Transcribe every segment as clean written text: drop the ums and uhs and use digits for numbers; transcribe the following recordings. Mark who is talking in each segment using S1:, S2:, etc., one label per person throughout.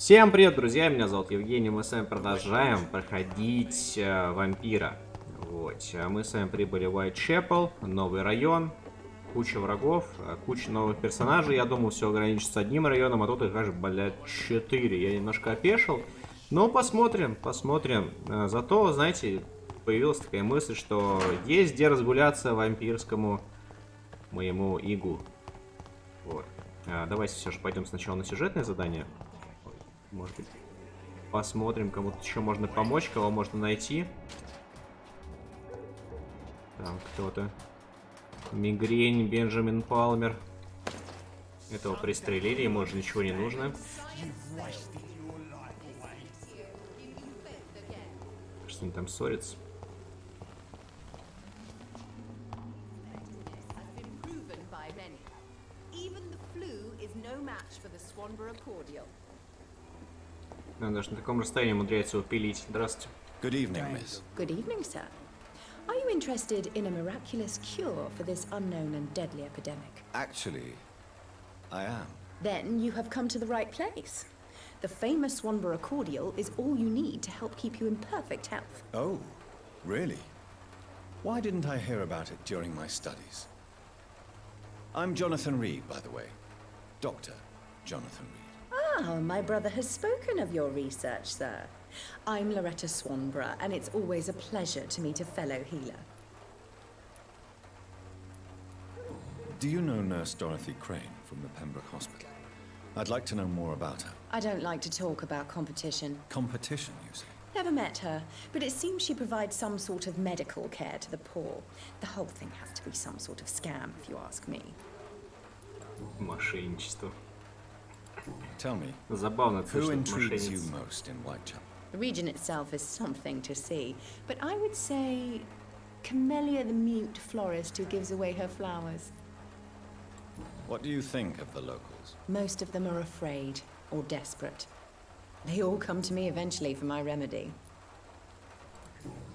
S1: Всем привет, друзья, меня зовут Евгений, мы с вами продолжаем проходить Вампира. Вот, мы с вами прибыли в Уайтчепел, новый район, куча врагов, куча новых персонажей. Я думал, все ограничится одним районом, а тут их аж, блядь, 4. Я немножко опешил, но посмотрим. Зато, знаете, появилась такая мысль, что есть где разгуляться вампирскому моему игу. Вот. Давайте все же пойдем сначала на сюжетное задание. Может быть, посмотрим, кому-то еще можно помочь, кого можно найти. Там кто-то. Мигрень, Бенджамин Палмер. Этого пристрелили, ему уже ничего не нужно. Что они там ссорятся? Он даже на таком расстоянии умудряется его пилить. Здравствуйте.
S2: Good evening, miss.
S3: Good evening, sir. Are you interested in a miraculous cure for this unknown and deadly epidemic?
S2: Actually, I am.
S3: Then you have come to the right place. The famous Swanborough cordial is all you need to help keep you in perfect health.
S2: Oh, really? Why didn't I hear about it during my studies? I'm Jonathan Reed, by the way. Dr. Jonathan Reed.
S3: Ah, my brother has spoken of your research, sir. I'm Loretta Swanborough, and it's always a pleasure to meet a fellow healer.
S2: Do you know Nurse Dorothy Crane from the Pembroke Hospital? I'd like to know more about her.
S3: I don't like to talk about competition.
S2: Competition, you say?
S3: Never met her, but it seems she provides some sort of medical care to the poor. The whole thing has to be some sort of scam, if you ask me.
S1: Мошенничество.
S2: Tell me,
S1: Забавно,
S2: who intrigues you most in Whitechapel?
S3: The region itself is something to see, but I would say Camellia the mute florist who gives away her flowers.
S2: What do you think of the locals?
S3: Most of them are afraid or desperate. They all come to me eventually for my remedy.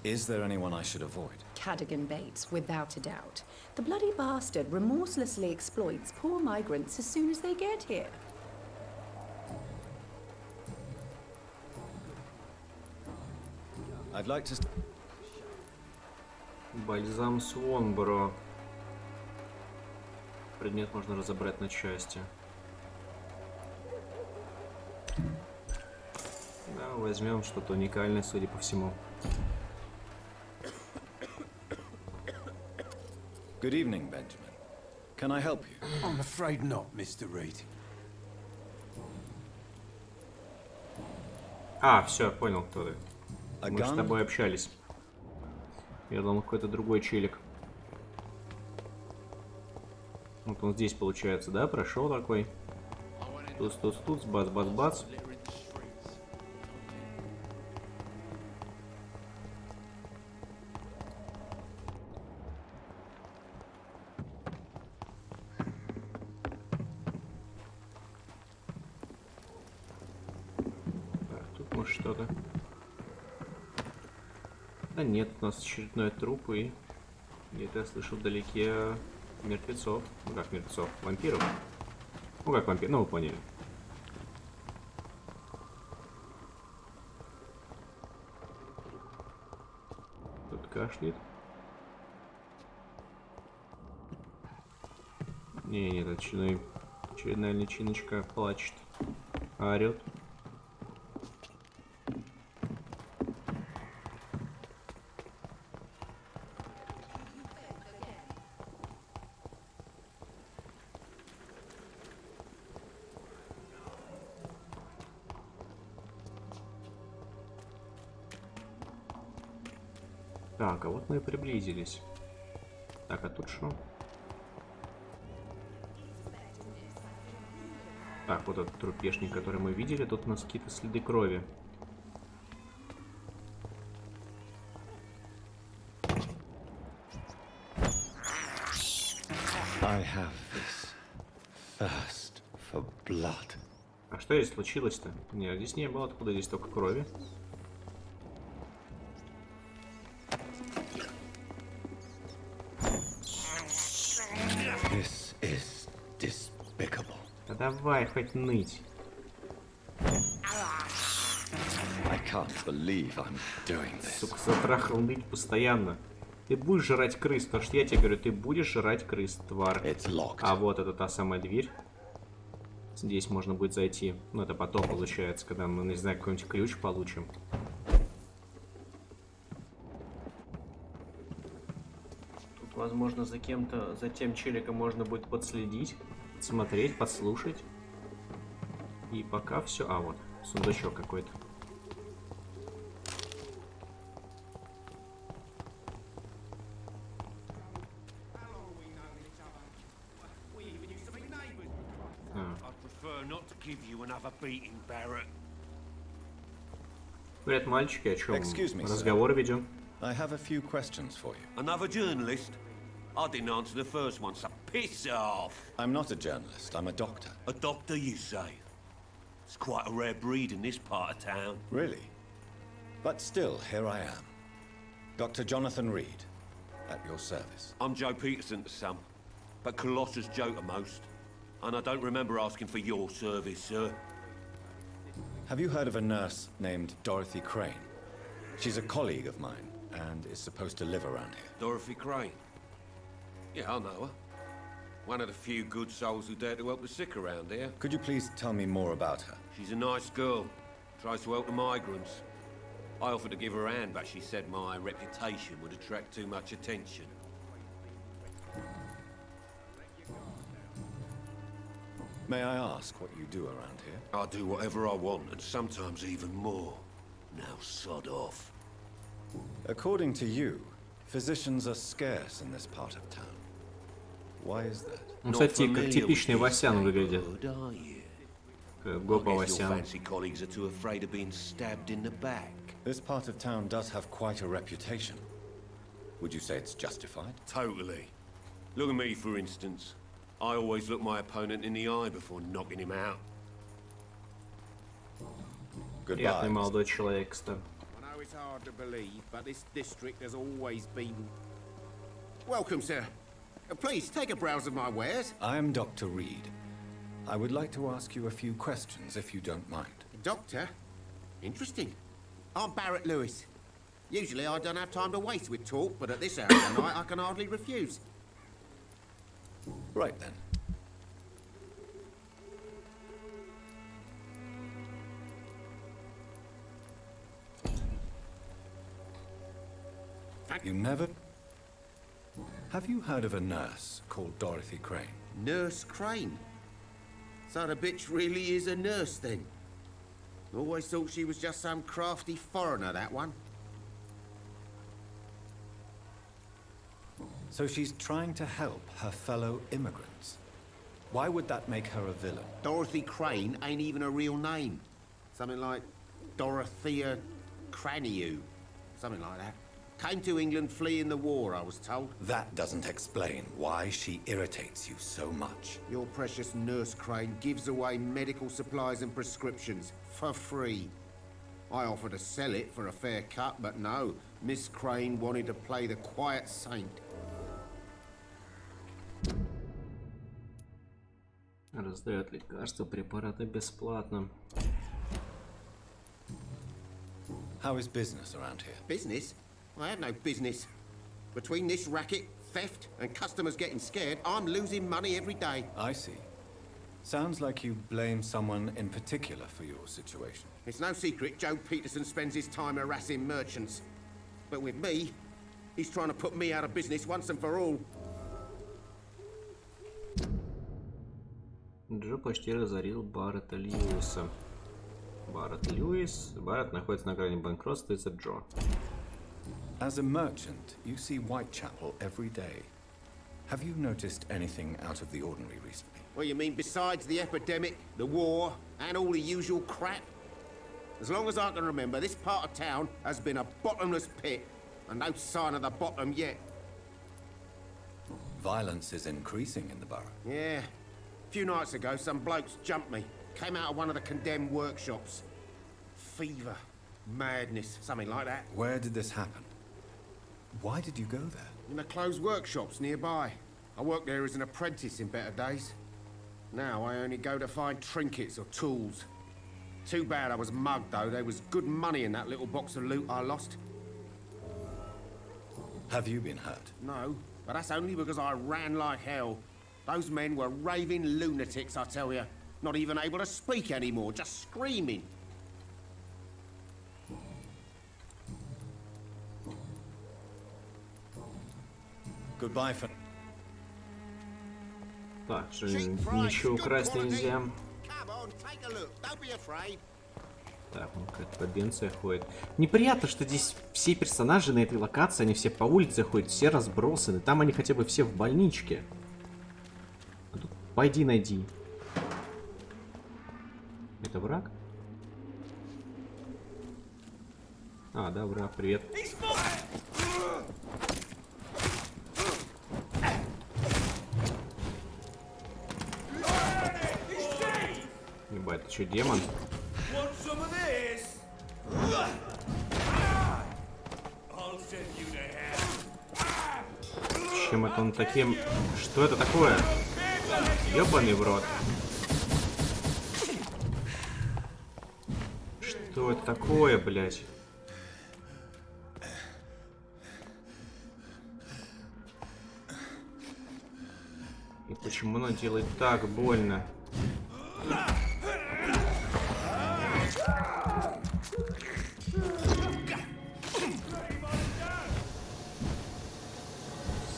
S2: Is there anyone I should avoid?
S3: Cadogan Bates, without a doubt. The bloody bastard remorselessly exploits poor migrants as soon as they get here.
S2: I'd like to...
S1: Бальзам Свонборо. Предмет можно разобрать на части. Да, возьмем что-то уникальное, судя по всему.
S2: Good evening, Benjamin. Can I help you?
S4: I'm afraid not, Mr. Reed.
S1: Все, понял, кто ты. Мы с тобой общались. Я думал, какой-то другой челик. Вот он здесь, получается, да? Прошел такой. Туц-туц-туц, бац-бац-бац. Так, тут может что-то. Да нет, у нас очередной труп, и где-то я слышал вдалеке мертвецов. Ну как мертвецов? Вампиров. Ну как вампир, ну вы поняли. Тут кашляет. Нет, очередная личиночка плачет. Орет. Так, а вот мы и приблизились. Так, а тут что? Так, вот этот трупешник, который мы видели, тут у нас какие-то следы крови.
S2: I have this thirst for blood.
S1: А что здесь случилось-то? Нет, здесь не было, откуда здесь только крови.
S2: This is despicable.
S1: Да давай хоть ныть.
S2: can't believe I'm doing this.
S1: Сука, затрахал ныть постоянно. Ты будешь жрать крыс, потому что я тебе говорю, ты будешь жрать крыс, тварь.
S2: It's locked.
S1: А вот это та самая дверь. Здесь можно будет зайти. Ну, это потом получается, когда мы, не знаю, какой-нибудь ключ получим. Тут, возможно, за кем-то, за тем челиком можно будет подследить, смотреть, подслушать. И пока все... А, вот, сундучок какой-то. Привет, мальчики, о чем
S2: Excuse me, sir.
S1: разговор ведем?
S2: I have a few questions for you.
S5: Another journalist? I didn't answer the first one, so piss off!
S2: I'm not a journalist, I'm a doctor.
S5: A doctor, you say? It's quite a rare breed in this part of town.
S2: Really? But still, here I am. Dr. Jonathan Reed, at your service.
S5: I'm Joe Peterson to some, but Colossus Joe to most. And I don't remember asking for your service, sir.
S2: Have you heard of a nurse named Dorothy Crane? She's a colleague of mine, and is supposed to live around here.
S5: Dorothy Crane? Yeah, I know her. One of the few good souls who dare to help the sick around here.
S2: Could you please tell me more about her?
S5: She's a nice girl. Tries to help the migrants. I offered to give her a hand, but she said my reputation would attract too much attention.
S2: May I ask what you do around here?
S5: I do whatever I want, and sometimes even more. Now sod off.
S2: According to you, physicians are scarce in this part of town. Why is that?
S1: Ну, кстати, как типичный Васян выглядит. Гопа Васян.
S5: Fancy colleagues are too afraid of being stabbed in the back.
S2: This part of town does have quite a reputation. Would you say it's justified?
S5: Totally. Look at me, for instance. I always look my opponent in the eye before knocking him out.
S1: Приятный
S2: Goodbye.
S1: молодой человек, кстати.
S6: I know it's hard to believe, but this district has always been... Welcome, sir. Please, take a browse of my wares.
S2: I am Dr. Reed. I would like to ask you a few questions, if you don't mind.
S6: Doctor? Interesting. I'm Barrett Lewis. Usually I don't have time to waste with talk, but at this hour of the night I can hardly refuse.
S2: Right then. You never... Have you heard of a nurse called Dorothy Crane?
S6: Nurse Crane? So the bitch really is a nurse, then? Always thought she was just some crafty foreigner, that one.
S2: So she's trying to help her fellow immigrants. Why would that make her a villain?
S6: Dorothy Crane ain't even a real name. Something like Dorothea Craniu. Something like that. Came to England fleeing the war, I was told.
S2: That doesn't explain why she irritates you so much.
S6: Your precious Nurse Crane gives away medical supplies and prescriptions for free. I offered to sell it for a fair cut, but no. Miss Crane wanted to play the quiet saint.
S1: Раздает лекарства, препараты бесплатно.
S2: How is business around here?
S6: Business? I have no business. Between this racket, theft, and customers getting scared, I'm losing money every day.
S2: I see. Sounds like you blame someone in particular for your situation.
S6: It's no secret Joe Peterson spends his time harassing merchants. But with me, he's trying to put me out of business once and for all.
S1: Джо почти разорил Баррета Льюиса. Баррет находится на грани банкротства из-за Джо.
S2: As a merchant, you see Uайтчепела every day. Have you noticed anything out of the ordinary recently?
S6: Well, you mean besides the epidemic, the war, and all the usual crap? As long as I can remember, this part of town has been a bottomless pit, and no sign of the bottom yet.
S2: Violence is increasing in the borough.
S6: Yeah. A few nights ago, some blokes jumped me. Came out of one of the condemned workshops. Fever, madness, something like that.
S2: Where did this happen? Why did you go there?
S6: In the closed workshops nearby. I worked there as an apprentice in better days. Now I only go to find trinkets or tools. Too bad I was mugged, though. There was good money in that little box of loot I lost.
S2: Have you been hurt?
S6: No, but that's only because I ran like hell. Those men were raving lunatics, I tell you. Not even able to speak anymore, just screaming.
S2: Goodbye for...
S1: Так, что ничего украсть нельзя.
S6: Come on, take a look. Don't be afraid.
S1: Так, он какая-то подбенция ходит. Неприятно, что здесь все персонажи на этой локации, они все по улице ходят, все разбросаны. Там они хотя бы все в больничке. А тут пойди найди. Это враг? А, да, враг, привет. Ебать, ты что, демон? Чем это он таким? Что это такое? Ёбаный в рот. Что это такое, блядь? И почему оно делает так больно?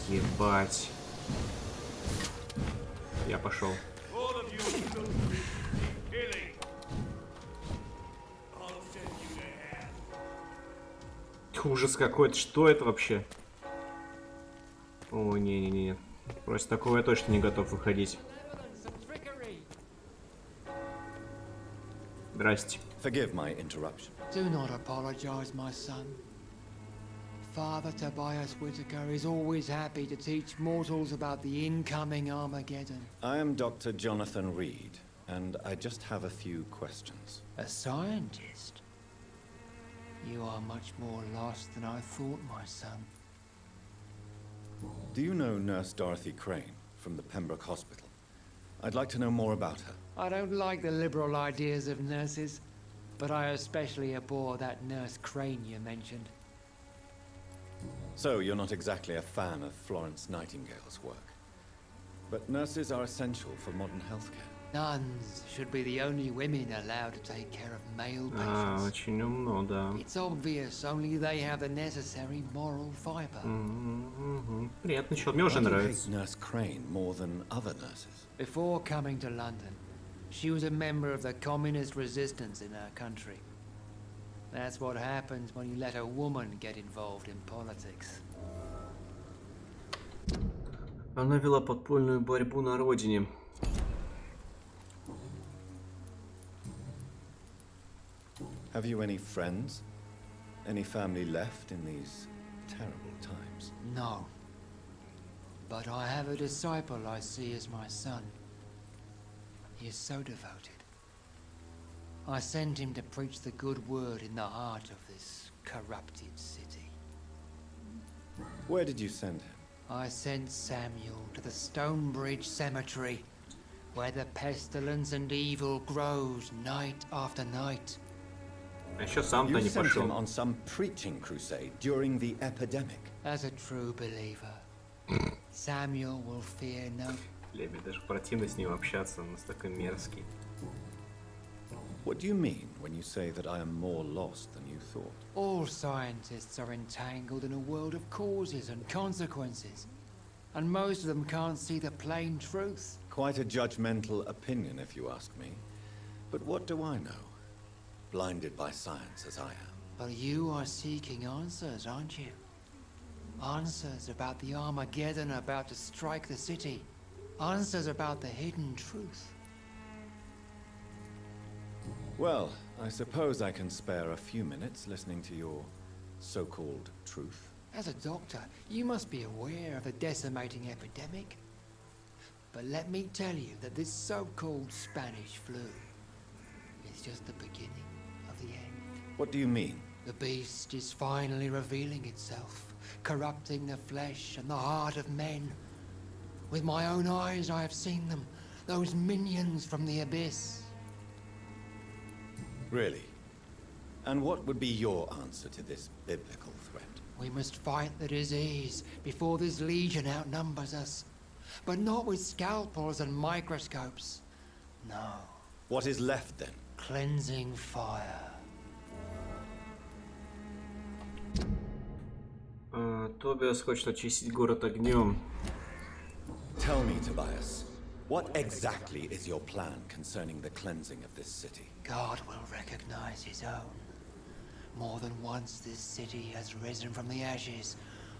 S1: Ебать. Я пошел. Ужас какой-то. Что это вообще? О, не-не-не. Против такого я точно не готов выходить. Здрасте.
S2: Forgive my interruption.
S7: Do not apologize, my son. Father Tobias Whitaker is always happy to teach mortals about the incoming Armageddon.
S2: I am Dr. Jonathan Reed, and I just have a few questions.
S7: A scientist? You are much more lost than I thought, my son.
S2: Do you know Nurse Dorothy Crane from the Pembroke Hospital? I'd like to know more about her.
S7: I don't like the liberal ideas of nurses, but I especially abhor that Nurse Crane you mentioned.
S2: So, you're not exactly a fan of Florence Nightingale's work. But nurses are essential for modern healthcare.
S7: Nuns should be the only women allowed to take care of male
S1: А,
S7: patients.
S1: очень умно, да.
S7: It's obvious only they have the necessary moral fiber.
S1: Приятно, чё. Мне уже
S2: Why do you
S1: нравится.
S2: hate Nurse Crane more than other nurses?
S7: Before coming to London, she was a member of the communist resistance in her country. That's what happens when you let a woman get involved in politics.
S1: Она вела подпольную борьбу на родине.
S2: Have you any friends? Any family left in these terrible times?
S7: No. But I have a disciple I see as my son. He is so devoted. I sent him to preach the good word in the heart of this corrupted city.
S2: Where did you send him?
S7: I sent Samuel to the Stonebridge Cemetery, where the pestilence and evil grows night after night.
S1: А еще сам-то
S2: You
S1: не
S2: sent
S1: пошел.
S2: him on some preaching crusade during the epidemic.
S7: As a true believer, Samuel will fear no...
S1: Бля, мне даже противно с ним общаться, он настолько мерзкий.
S2: What do you mean when you say that I am more lost than you thought?
S7: All scientists are entangled in a world of causes and consequences, and most of them can't see the plain truth.
S2: Quite a judgmental opinion, if you ask me. But what do I know? Blinded by science as I am.
S7: But you are seeking answers, aren't you? Answers about the Armageddon about to strike the city. Answers about the hidden truth.
S2: Well, I suppose I can spare a few minutes listening to your so-called truth.
S7: As a doctor, you must be aware of the decimating epidemic. But let me tell you that this so-called Spanish flu is just the beginning of the end.
S2: What do you mean?
S7: The beast is finally revealing itself, corrupting the flesh and the heart of men. With my own eyes I have seen them, those minions from the abyss.
S2: Really? And what would be your answer to this biblical threat?
S7: We must fight the disease before this legion outnumbers us. But not with scalpels and microscopes. No.
S2: What is left then?
S7: Cleansing fire.
S1: Тобиас хочет очистить город огнем.
S2: Tell me, Tobias, what exactly is your plan concerning the cleansing of this city?
S7: God will recognize his own. More than once this city has risen from the ashes,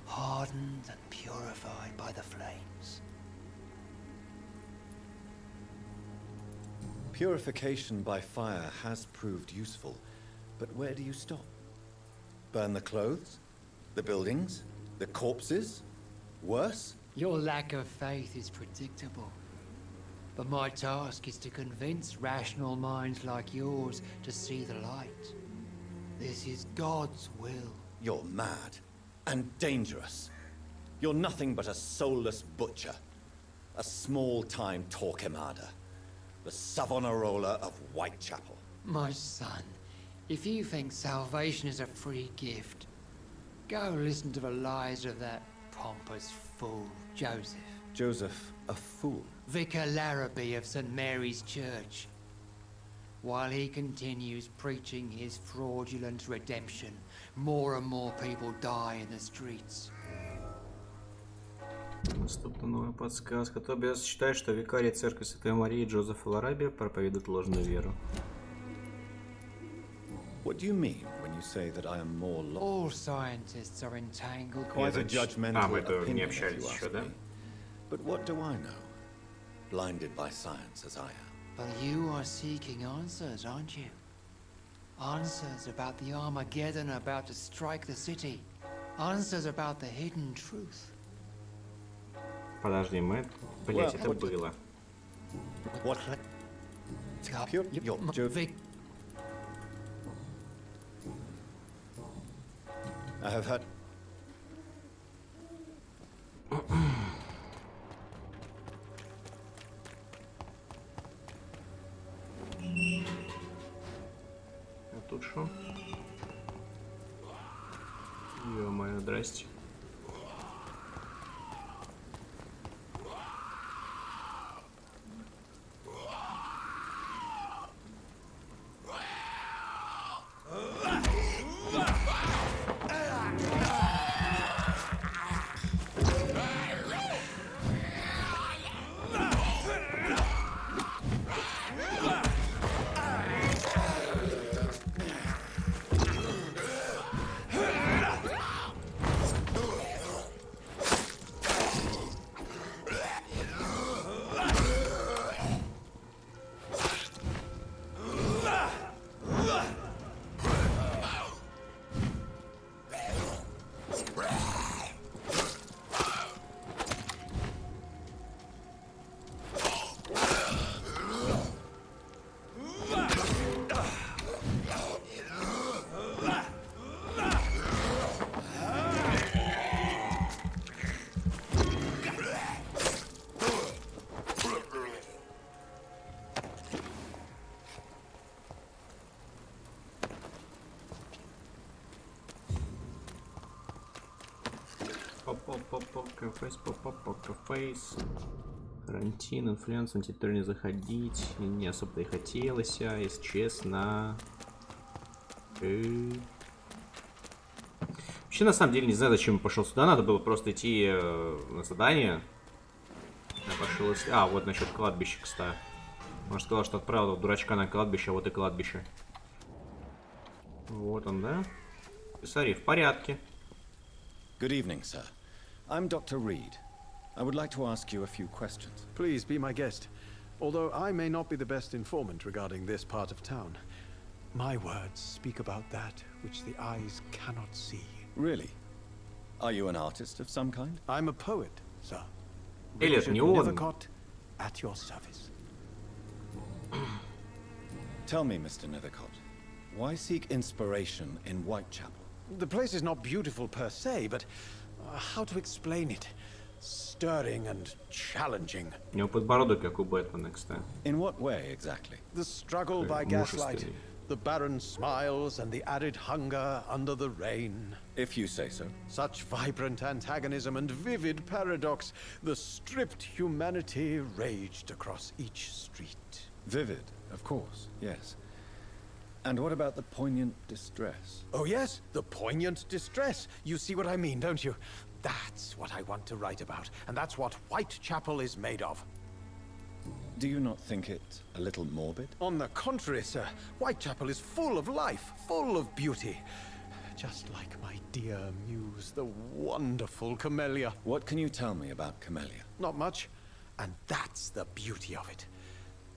S7: hardened and purified by the flames.
S2: Purification by fire has proved useful, but where do you stop? Burn the clothes? The buildings? The corpses? Worse?
S7: Your lack of faith is predictable. But my task is to convince rational minds like yours to see the light. This is God's will.
S2: You're mad and dangerous. You're nothing but a soulless butcher. A small-time Torquemada. The Savonarola of Whitechapel.
S7: My son, if you think salvation is a free gift, go listen to the lies of that pompous fool, Joseph.
S2: Joseph, a fool.
S7: Vicar Larrabee of St. Mary's Church. While he continues preaching his fraudulent redemption, more and more people die in the streets.
S1: Наступна новая подсказка. Тобиас считает, что викарий церкви Святой Марии Джозеф Ларабия проповедует ложную веру.
S2: What do you mean when you say that I am more
S7: All scientists are entangled.
S2: Quite a judgmental
S1: мы это не
S2: opinion, if
S1: общались
S2: you
S1: еще,
S2: ask
S1: да?
S2: me. But what do I know? Blinded by science as I am.
S7: But you are seeking answers, aren't you? Answers about the Armageddon about to strike the city. Answers about the hidden truth.
S1: Подожди, мы... Блять, это было.
S2: What?
S7: Vic,
S2: I have had...
S1: А тут шо? Ё-моё, здрасте. Поп-поп-поп-поп-кафейс, поп-поп-поп-кафейс. Карантин, инфлюенс, на территорию не заходить. И не особо и хотелось, если честно. Вообще, на самом деле, не знаю, зачем я пошел сюда. Надо было просто идти на задание. Я пошел... А, вот насчет кладбища, кстати. Может, сказал, что отправил дурачка на кладбище, а вот и кладбище. Вот он, да? Писари, в порядке.
S2: Good evening, sir. I'm Dr. Reed. I would like to ask you a few questions.
S8: Please be my guest. Although I may not be the best informant regarding this part of town, my words speak about that which the eyes cannot see.
S2: Really? Are you an artist of some kind?
S8: I'm a poet, sir.
S1: Эллиот, не он.
S8: Nethercott, at your service.
S2: Tell me, Mr. Nethercott, why seek inspiration in Whitechapel?
S8: The place is not beautiful per se, but how to explain it? Stirring and challenging.
S1: У него подбородок, как у Бэтмена, кстати.
S2: In what way exactly?
S8: The struggle by gaslight, The barren smiles and the added hunger under the rain.
S2: If you say so.
S8: Such vibrant antagonism and vivid paradox. The stripped humanity raged across each street.
S2: Vivid, of course, yes. And what about the poignant distress?
S8: Oh yes, the poignant distress. You see what I mean, don't you? That's what I want to write about, and that's what Uайтчепел is made of.
S2: Do you not think it a little morbid?
S8: On the contrary, sir, Uайтчепел is full of life, full of beauty. Just like my dear muse, the wonderful Camellia.
S2: What can you tell me about Camellia?
S8: Not much, and that's the beauty of it.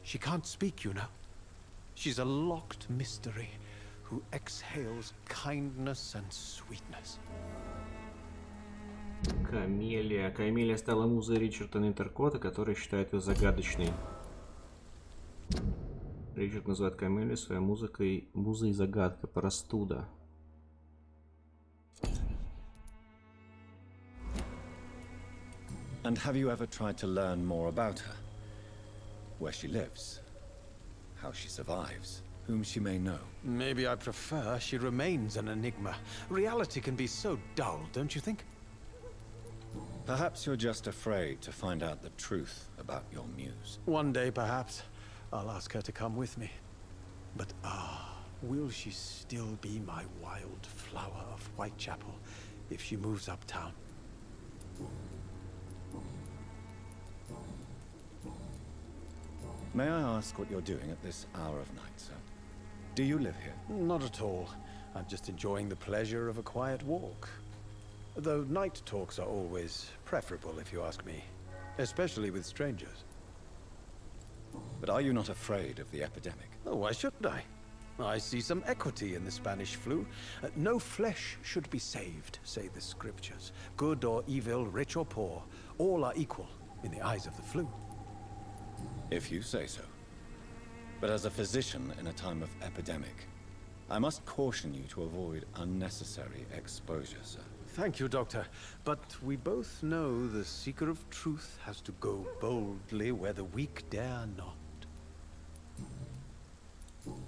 S8: She can't speak, you know. She's a locked mystery who exhales kindness and sweetness.
S1: Камелия. Камелия стала музой Ричарда Нинтеркота, который считает ее загадочной. Ричард называет Камелию своей музой загадка, простуда.
S2: And have you ever tried to learn more about her? Where she lives? How she survives? Whom she may know?
S8: Maybe I prefer she remains an enigma. Reality can be so dull, don't you think?
S2: Perhaps you're just afraid to find out the truth about your muse.
S8: One day, perhaps, I'll ask her to come with me. But will she still be my wild flower of Uайтчепел if she moves uptown?
S2: May I ask what you're doing at this hour of night, sir? Do you live here?
S8: Not at all. I'm just enjoying the pleasure of a quiet walk. Though night talks are always preferable, if you ask me. Especially with strangers.
S2: But are you not afraid of the epidemic?
S8: Oh, why shouldn't I? I see some equity in the Spanish flu. No flesh should be saved, say the scriptures. Good or evil, rich or poor, all are equal in the eyes of the flu.
S2: If you say so. But as a physician in a time of epidemic, I must caution you to avoid unnecessary exposure, sir.
S8: Thank you, Doctor. But we both know the seeker of truth has to go boldly where the weak dare not.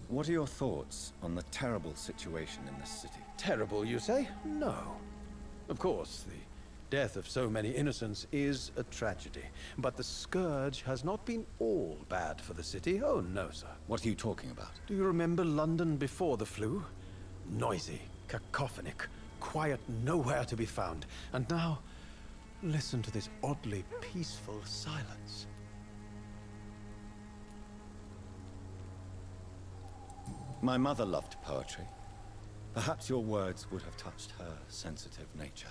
S2: What are your thoughts on the terrible situation in this city?
S8: Terrible, you say? No. Of course, the death of so many innocents is a tragedy. But the scourge has not been all bad for the city. Oh, no, sir.
S2: What are you talking about?
S8: Do you remember London before the flu? Noisy, cacophonic, quiet nowhere to be found. And now, listen to this oddly peaceful silence.
S2: My mother loved poetry. Perhaps your words would have touched her sensitive nature.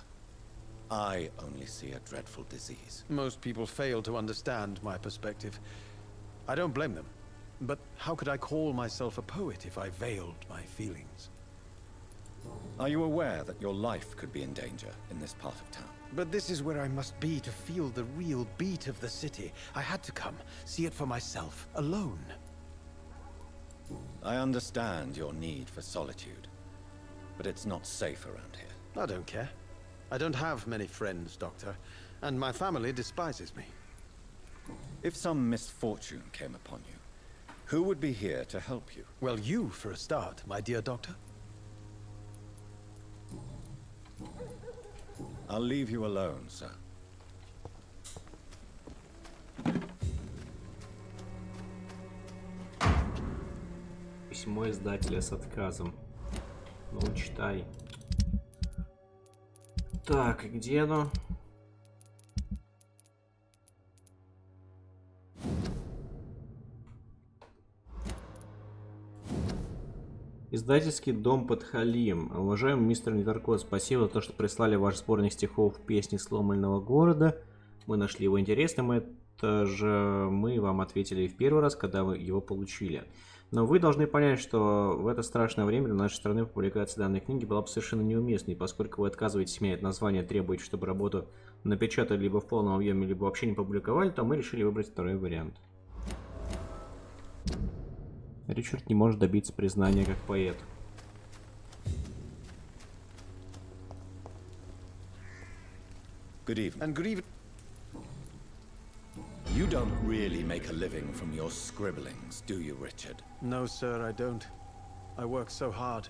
S2: I only see a dreadful disease.
S8: Most people fail to understand my perspective. I don't blame them. But how could I call myself a poet if I veiled my feelings?
S2: Are you aware that your life could be in danger in this part of town?
S8: But this is where I must be to feel the real beat of the city. I had to come, see it for myself, alone.
S2: I understand your need for solitude, but it's not safe around here.
S8: I don't care. I don't have many friends, Doctor, and my family despises me.
S2: If some misfortune came upon you, who would be here to help you?
S8: Well, you for a start, my dear Doctor.
S2: I'll leave you alone, sir.
S1: Письмо издателя с отказом. Ну, читай. Так, где оно? Издательский дом Подхалим. Уважаемый мистер Нидеркот, спасибо за то, что прислали ваш сборник стихов «Песни сломленного города». Мы нашли его интересным. Это же мы вам ответили в первый раз, когда вы его получили. Но вы должны понять, что в это страшное время для нашей страны публикация данной книги была бы совершенно неуместной, поскольку вы отказываетесь менять название, требуете, чтобы работу напечатали либо в полном объеме, либо вообще не публиковали, то мы решили выбрать второй вариант. Ричард не может добиться признания как поэт.
S2: Good evening.
S8: And good evening.
S2: You don't really make a living from your scribblings, do you, Richard?
S8: No, sir, I don't. I work so hard.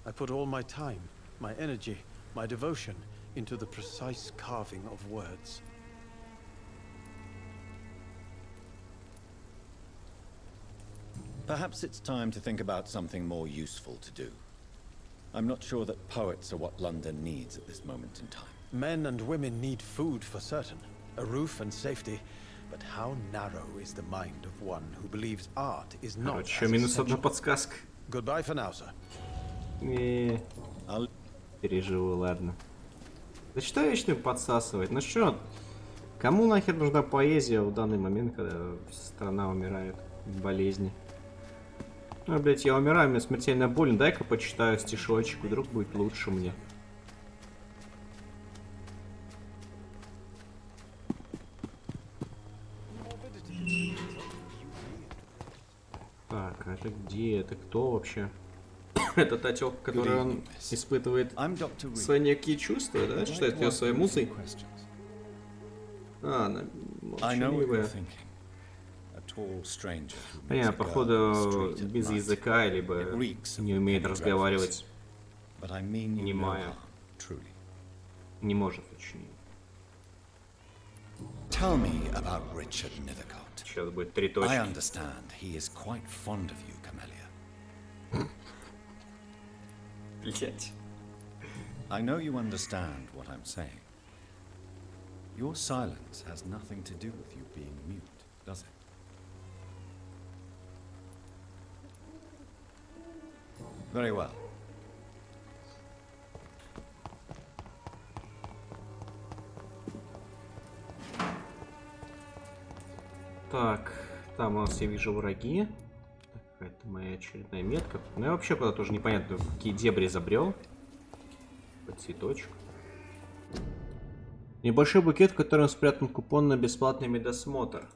S8: I put all my time, my energy, my devotion into the precise carving of words.
S2: Perhaps it's time to think about something more useful to do. I'm not sure that poets are what London needs at this moment in time.
S8: Men and women need food for certain, a roof and safety. But how narrow is the mind of one who believes art is not
S1: Короче,
S8: as
S1: минус одна
S8: essential.
S1: подсказка.
S8: Goodbye for now, sir.
S1: Переживу, ладно. Да что вечную подсасывать? Ну что, кому нахер нужна поэзия в данный момент, когда страна умирает в болезни? Ну, блять, я умираю, мне смертельно больно. Дай-ка почитаю стишочек, вдруг будет лучше мне. Так, а это где? Это кто вообще? Это та тёлка, которую он испытывает свои некие чувства, да? Считает ее своей музой? А, она молчаливая. Понятно, походу без языка, либо не умеет разговаривать. Немая. Не может, точнее.
S2: Tell me about Richard Nethercott.
S1: Сейчас будет 3 точки.
S2: I understand he is quite fond of you, Camellia.
S1: Блять.
S2: I know you understand what I'm saying. Your silence has nothing to do with you being mute, does it? Very well.
S1: Так, там у нас я вижу враги. Так, это моя очередная метка. Ну я вообще куда-то тоже непонятно, в какие дебри забрел. Под цветочек. Небольшой букет, в котором спрятан купон на бесплатный медосмотр.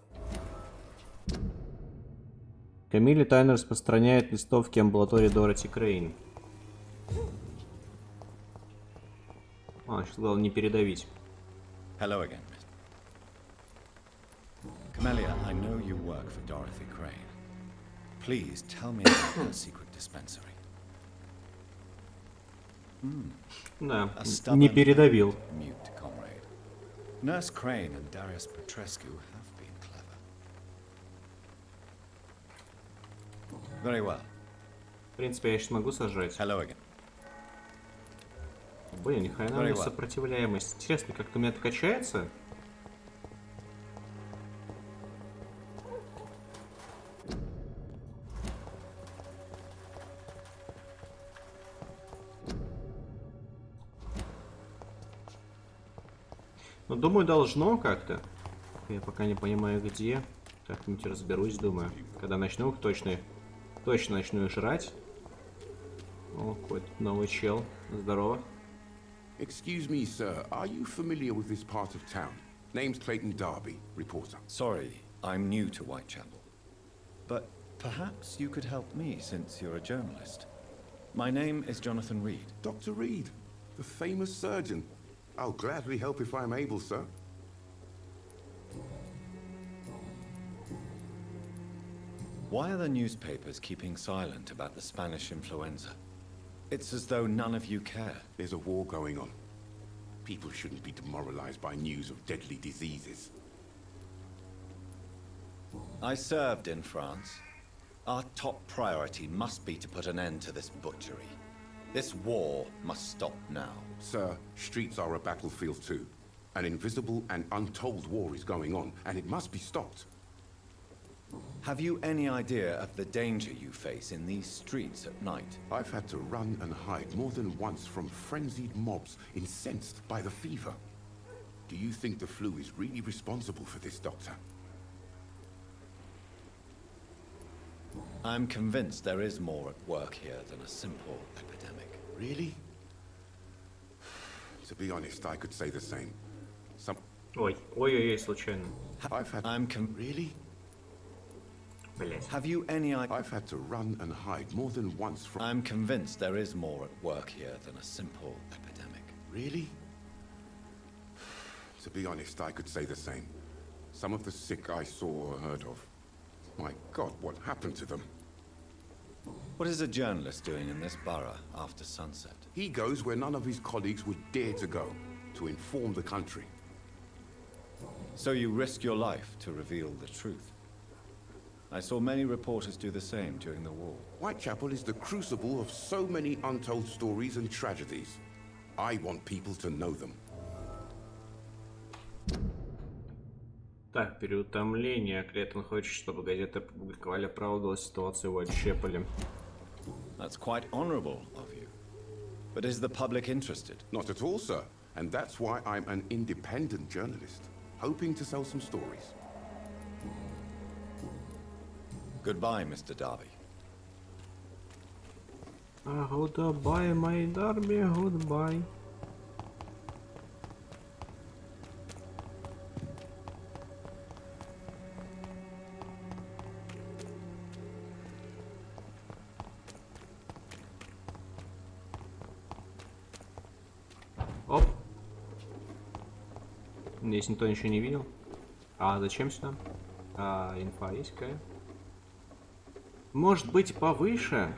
S1: Камилли тайно распространяет листовки амбулатории Дороти Крейн. А, сейчас главное не передавить.
S2: Hello again, Miss. Camellia, I know you work for Dorothy Crane. Please tell me about her secret dispensary.
S1: Да,
S2: A stubborn
S1: не передавил.
S2: and mute comrade. Nurse Crane and Darius Petrescu have been clever. Very well.
S1: В принципе, я сейчас могу сажать.
S2: Hello again.
S1: Блин, ни хрена у меня сопротивляемость. Интересно, как-то у меня это качается? Ну, думаю, должно как-то. Я пока не понимаю, где. Как-нибудь разберусь, думаю. Когда начну их точно начну их жрать. О, какой-то новый чел. Здорово.
S9: Excuse me, sir. Are you familiar with this part of town? Name's Clayton Darby, reporter.
S2: Sorry, I'm new to Whitechapel. But perhaps you could help me since you're a journalist. My name is Jonathan Reed.
S9: Dr. Reed, the famous surgeon. I'll gladly help if I'm able, sir.
S2: Why are the newspapers keeping silent about the Spanish influenza? It's as though none of you care.
S9: There's a war going on. People shouldn't be demoralized by news of deadly diseases.
S2: I served in France. Our top priority must be to put an end to this butchery. This war must stop now.
S9: Sir, streets are a battlefield too. An invisible and untold war is going on, and it must be stopped.
S2: Have you any idea of the danger you face in these streets at night?
S9: I've had to run and hide more than once from frenzied mobs incensed by the fever. Do you think the flu is really responsible for this, Doctor?
S2: I'm convinced there is more at work here than a simple epidemic.
S9: Really? To be honest, I could say the same.
S1: Ой-ой-ой, случайно.
S9: Really?
S1: Блять.
S2: Have you any idea?
S9: I've had to run and hide more than once from...
S2: I'm convinced there is more at work here than a simple epidemic.
S9: Really? To be honest, I could say the same. Some of the sick I saw or heard of. My God, what happened to them?
S2: What is a journalist doing in this borough after sunset?
S9: He goes where none of his colleagues would dare to go, to inform the country.
S2: So you risk your life to reveal the truth. I saw many reporters do the same during the war.
S9: Whitechapel is the crucible of so many untold stories and tragedies. I want people to know them.
S1: Так, переутомление. Клейтон хочет, чтобы газеты опубликовали правду о ситуации в Уайтчепеле.
S2: That's quite honorable of you. But is the public interested?
S9: Not at all, sir. And that's why I'm an independent journalist, hoping to sell some stories.
S2: Goodbye, Mr. Darby.
S1: Goodbye, my Darby, goodbye. Оп. Здесь никто ничего не видел. А зачем сюда? Инфа есть какая? Может быть повыше?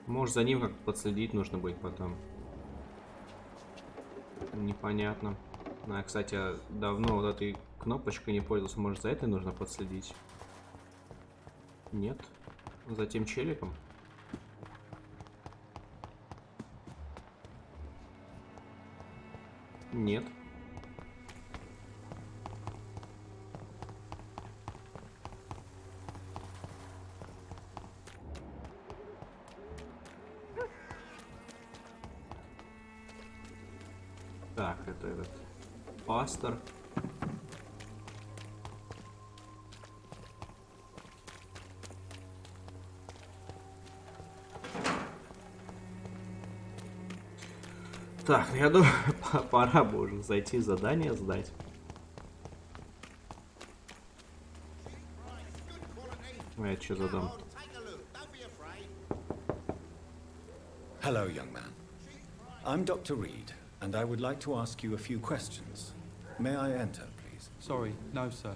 S1: Может за ним как-то подследить нужно будет потом. Непонятно. Ну, я, кстати, давно вот этой кнопочкой не пользовался. Может за этой нужно подследить? Нет. За тем челиком. Нет. Так, это этот пастор. Так, я думаю, пора бы уже зайти задание сдать. А это что за дом?
S2: Hello, young man. I'm Dr. Reed, and I would like to ask you a few questions. May I enter, please?
S10: Sorry, no, sir.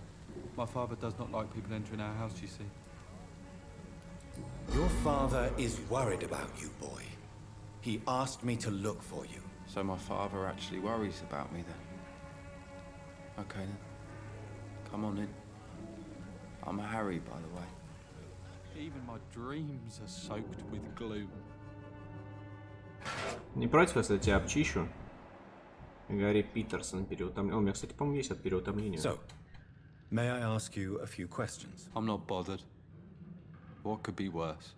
S10: My father does not like people entering our house, you see.
S2: Your father is worried about you, boy. He asked me to look for you.
S10: So my father actually worries about me then? Okay then. Come on in. I'm Harry, by the way. Even my dreams are soaked with gloom.
S1: Не против, если я тебя обчищу? Гарри Питерсон переутомлен. О, у меня, кстати, по-моему, есть от переутомления.
S2: So, may I ask you a few questions?
S10: I'm not bothered. What could be worse?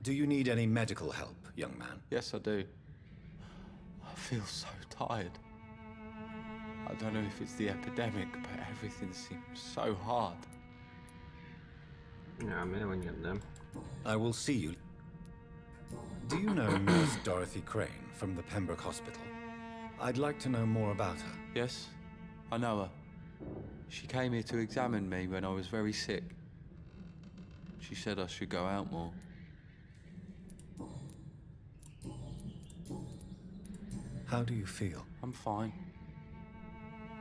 S2: Do you need any medical help, young man?
S10: Yes, I do. I feel so tired. I don't know if it's the epidemic, but everything seems so hard.
S1: А, у меня его нет, да?
S2: I will see you. Do you know Nurse Dorothy Crane from the Pembroke Hospital? I'd like to know more about her.
S10: Yes, I know her. She came here to examine me when I was very sick. She said I should go out more.
S2: How do you feel?
S10: I'm fine.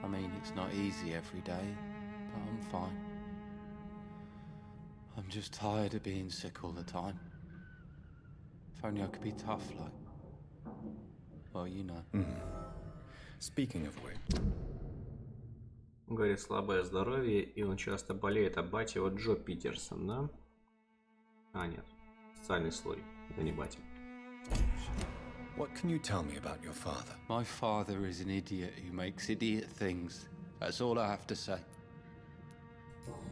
S10: I mean, it's not easy every day, but I'm fine. I'm just tired of being sick all the time. If only I could be tough like... Well, you know.
S2: Speaking of which...
S1: У Гарри слабое здоровье, и он часто болеет, а батя его Джо Питерсон, да? А, нет. Социальный слой. Это не батя.
S2: What can you tell me about your father?
S10: My father is an idiot who makes idiot things. That's all I have to say.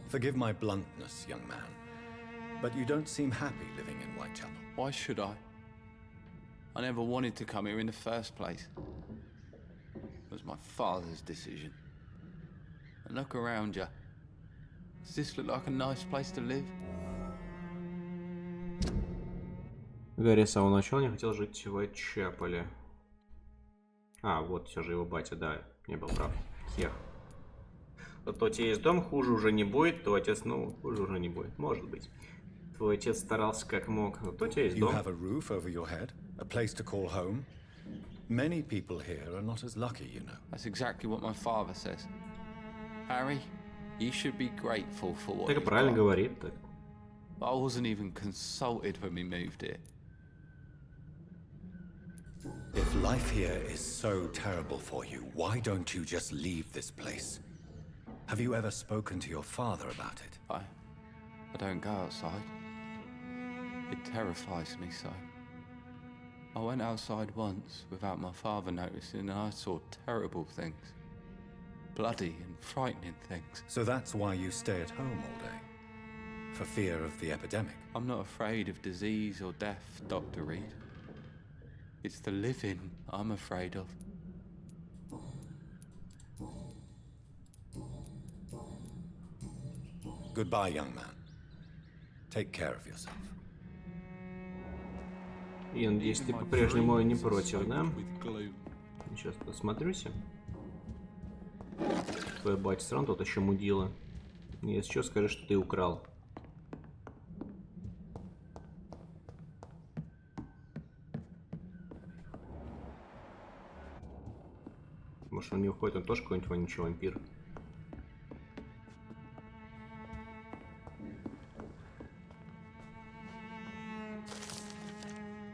S2: Forgive my bluntness, young man, but you don't seem happy living in Whitechapel.
S10: Why should I? I never wanted to come here in the first place. It was my father's decision. And look around you. Does this look like a nice place to live?
S1: Гарри с самого начала не хотел жить в Уайтчепеле. А, вот все же его батя, да, не был прав. Хех. Вот у тебя есть дом, хуже уже не будет, твой отец, ну, хуже уже не будет, может быть. Твой отец старался как мог, но то у тебя есть дом.
S2: You have a roof over your head, a place to call home. Many people here are not as lucky, you know.
S10: That's exactly what my father says. Harry, you should be grateful for what
S1: Так и
S10: you've
S1: правильно
S10: got.
S1: говорит. Так.
S10: But I wasn't even consulted when we moved here.
S2: If life here is so terrible for you, why don't you just leave this place? Have you ever spoken to your father about it?
S10: I don't go outside. It terrifies me so. I went outside once without my father noticing and I saw terrible things. Bloody and frightening things.
S2: So that's why you stay at home all day? For fear of the epidemic?
S10: I'm not afraid of disease or death, Dr. Reed. It's the living I'm afraid of.
S2: Goodbye, young man. Take care of yourself.
S1: Я надеюсь, ты по-прежнему не против, да? Сейчас посмотрюсь. Твой батя все равно тот еще мудила. Если что, скажи, что ты украл. Может, он не уходит, он тоже какой-нибудь вонючий вампир.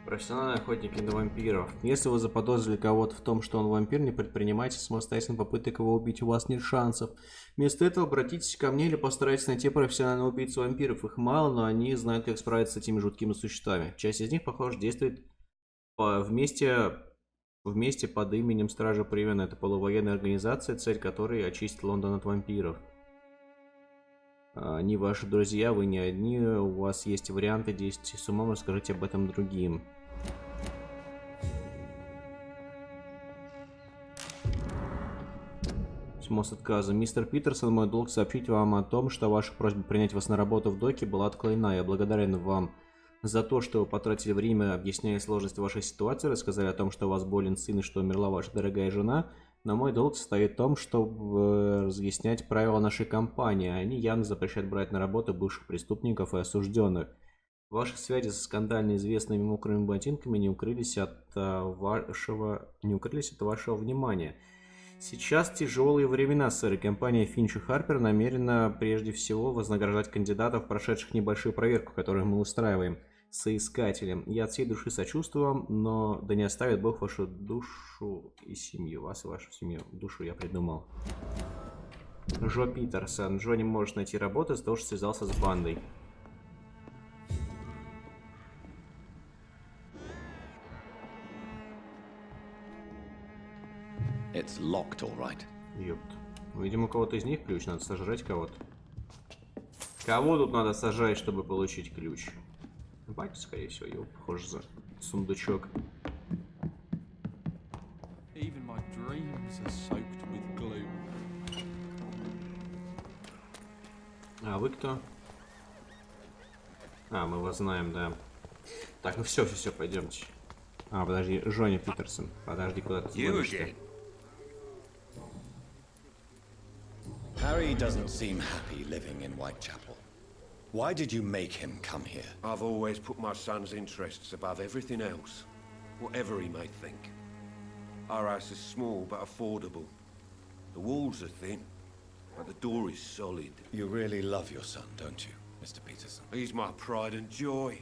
S1: Профессиональные охотники на вампиров. Если вы заподозрили кого-то в том, что он вампир, не предпринимайте самостоятельно попыток его убить, у вас нет шансов. Вместо этого обратитесь ко мне или постарайтесь найти профессионального убийцу вампиров. Их мало, но они знают, как справиться с этими жуткими существами. Часть из них, похоже, действует вместе под именем Стражи Привена. Это полувоенная организация, цель которой очистить Лондон от вампиров. Они ваши друзья, вы не одни, у вас есть варианты, действуйте с умом, расскажите об этом другим. Письмо с отказом. Мистер Питерсон, мой долг сообщить вам о том, что ваша просьба принять вас на работу в доке была отклонена. Я благодарен вам за то, что вы потратили время, объясняя сложность вашей ситуации, рассказали о том, что у вас болен сын и что умерла ваша дорогая жена. Но мой долг состоит в том, чтобы разъяснять правила нашей компании. Они явно запрещают брать на работу бывших преступников и осужденных. Ваши связи со скандально известными мокрыми ботинками не укрылись от вашего внимания. Сейчас тяжелые времена, сэр, и компания Финч и Харпер намерена прежде всего вознаграждать кандидатов, прошедших небольшую проверку, которую мы устраиваем соискателем. Я от всей души сочувствую вам, но да не оставит Бог вашу душу и семью. Вас и вашу семью. Душу я придумал. Джо Питерсон. Джо не может найти работу из-за того, что связался с бандой.
S2: It's locked, all right.
S1: Ёпт. Видимо, у кого-то из них ключ. Надо сожрать кого-то. Кого тут надо сажать, чтобы получить ключ? Батя, скорее всего, его похоже за сундучок. А вы кто? А, мы вас знаем, да. Так, ну все, пойдемте. А, подожди, Джонни Питерсон. Подожди, куда ты звонишь-то?
S2: Harry doesn't seem happy living in Whitechapel. Why did you make him come here?
S5: I've always put my son's interests above everything else, whatever he may think. Our house is small but affordable. The walls are thin, but the door is solid.
S2: You really love your son, don't you, Mr. Peterson?
S5: He's my pride and joy.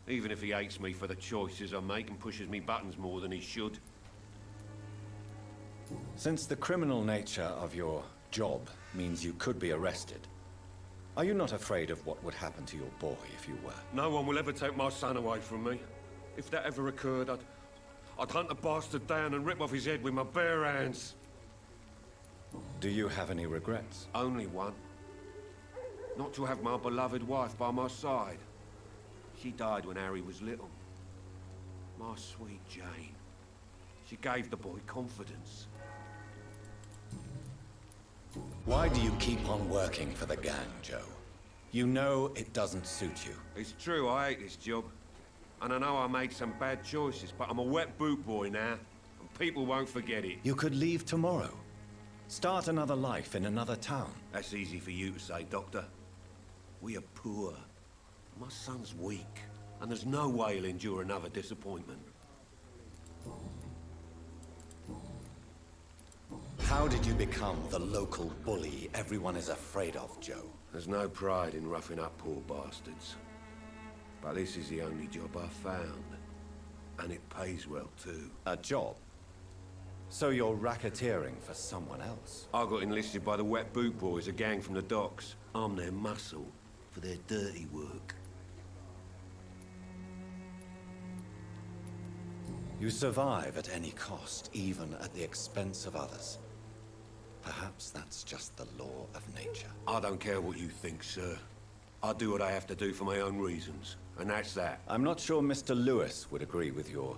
S5: Even if he hates me for the choices I make and pushes me buttons more than he should.
S2: Since the criminal nature of your job means you could be arrested, are you not afraid of what would happen to your boy if you were?
S5: No one will ever take my son away from me. If that ever occurred, I'd hunt the bastard down and rip off his head with my bare hands.
S2: Do you have any regrets?
S5: Only one. Not to have my beloved wife by my side. She died when Harry was little. My sweet Jane. She gave the boy confidence.
S2: Why do you keep on working for the gang, Joe? You know it doesn't suit you.
S5: It's true, I hate this job. And I know I made some bad choices, but I'm a wet boot boy now, and people won't forget it.
S2: You could leave tomorrow. Start another life in another town.
S5: That's easy for you to say, Doctor. We are poor. My son's weak, and there's no way he'll endure another disappointment.
S2: How did you become the local bully everyone is afraid of, Joe?
S5: There's no pride in roughing up poor bastards. But this is the only job I've found. And it pays well, too.
S2: A job? So you're racketeering for someone else?
S5: I got enlisted by the Wet Boot Boys, a gang from the docks. I'm their muscle for their dirty work.
S2: You survive at any cost, even at the expense of others. Perhaps that's just the law of nature.
S5: I don't care what you think, sir. I do what I have to do for my own reasons, and that's that.
S2: I'm not sure Mr. Lewis would agree with your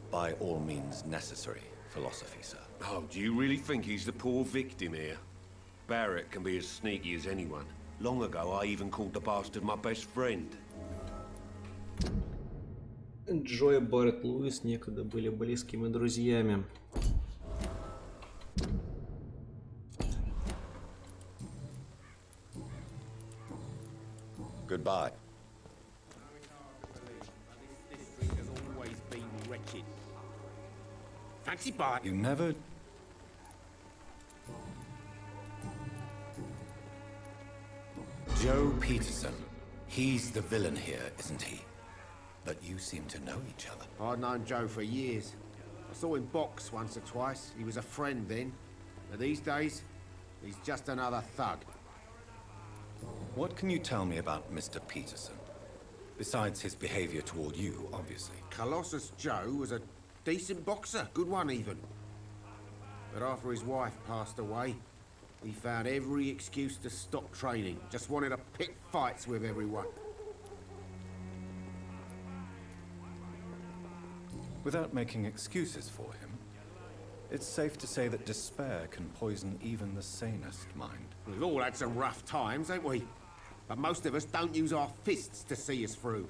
S2: by all means necessary philosophy, sir.
S5: Oh, do you really think he's the poor victim here? Barrett can be as sneaky as anyone. Long ago, I even called the bastard my best friend.
S1: Джо и Барретт Луис некогда были близкими друзьями.
S2: Goodbye.
S6: This district has always been wretched. Fancy bite.
S2: You never... Joe Peterson. He's the villain here, isn't he? But you seem to know each other.
S6: I'd known Joe for years. I saw him box once or twice. He was a friend then. But these days, he's just another thug.
S2: What can you tell me about Mr. Peterson? Besides his behavior toward you, obviously.
S6: Colossus Joe was a decent boxer, good one even. But after his wife passed away, he found every excuse to stop training. Just wanted to pick fights with everyone.
S2: Without making excuses for him, it's safe to say that despair can poison even the sanest mind.
S6: We've all had some rough times, ain't we? But most of us don't use our fists to see us through.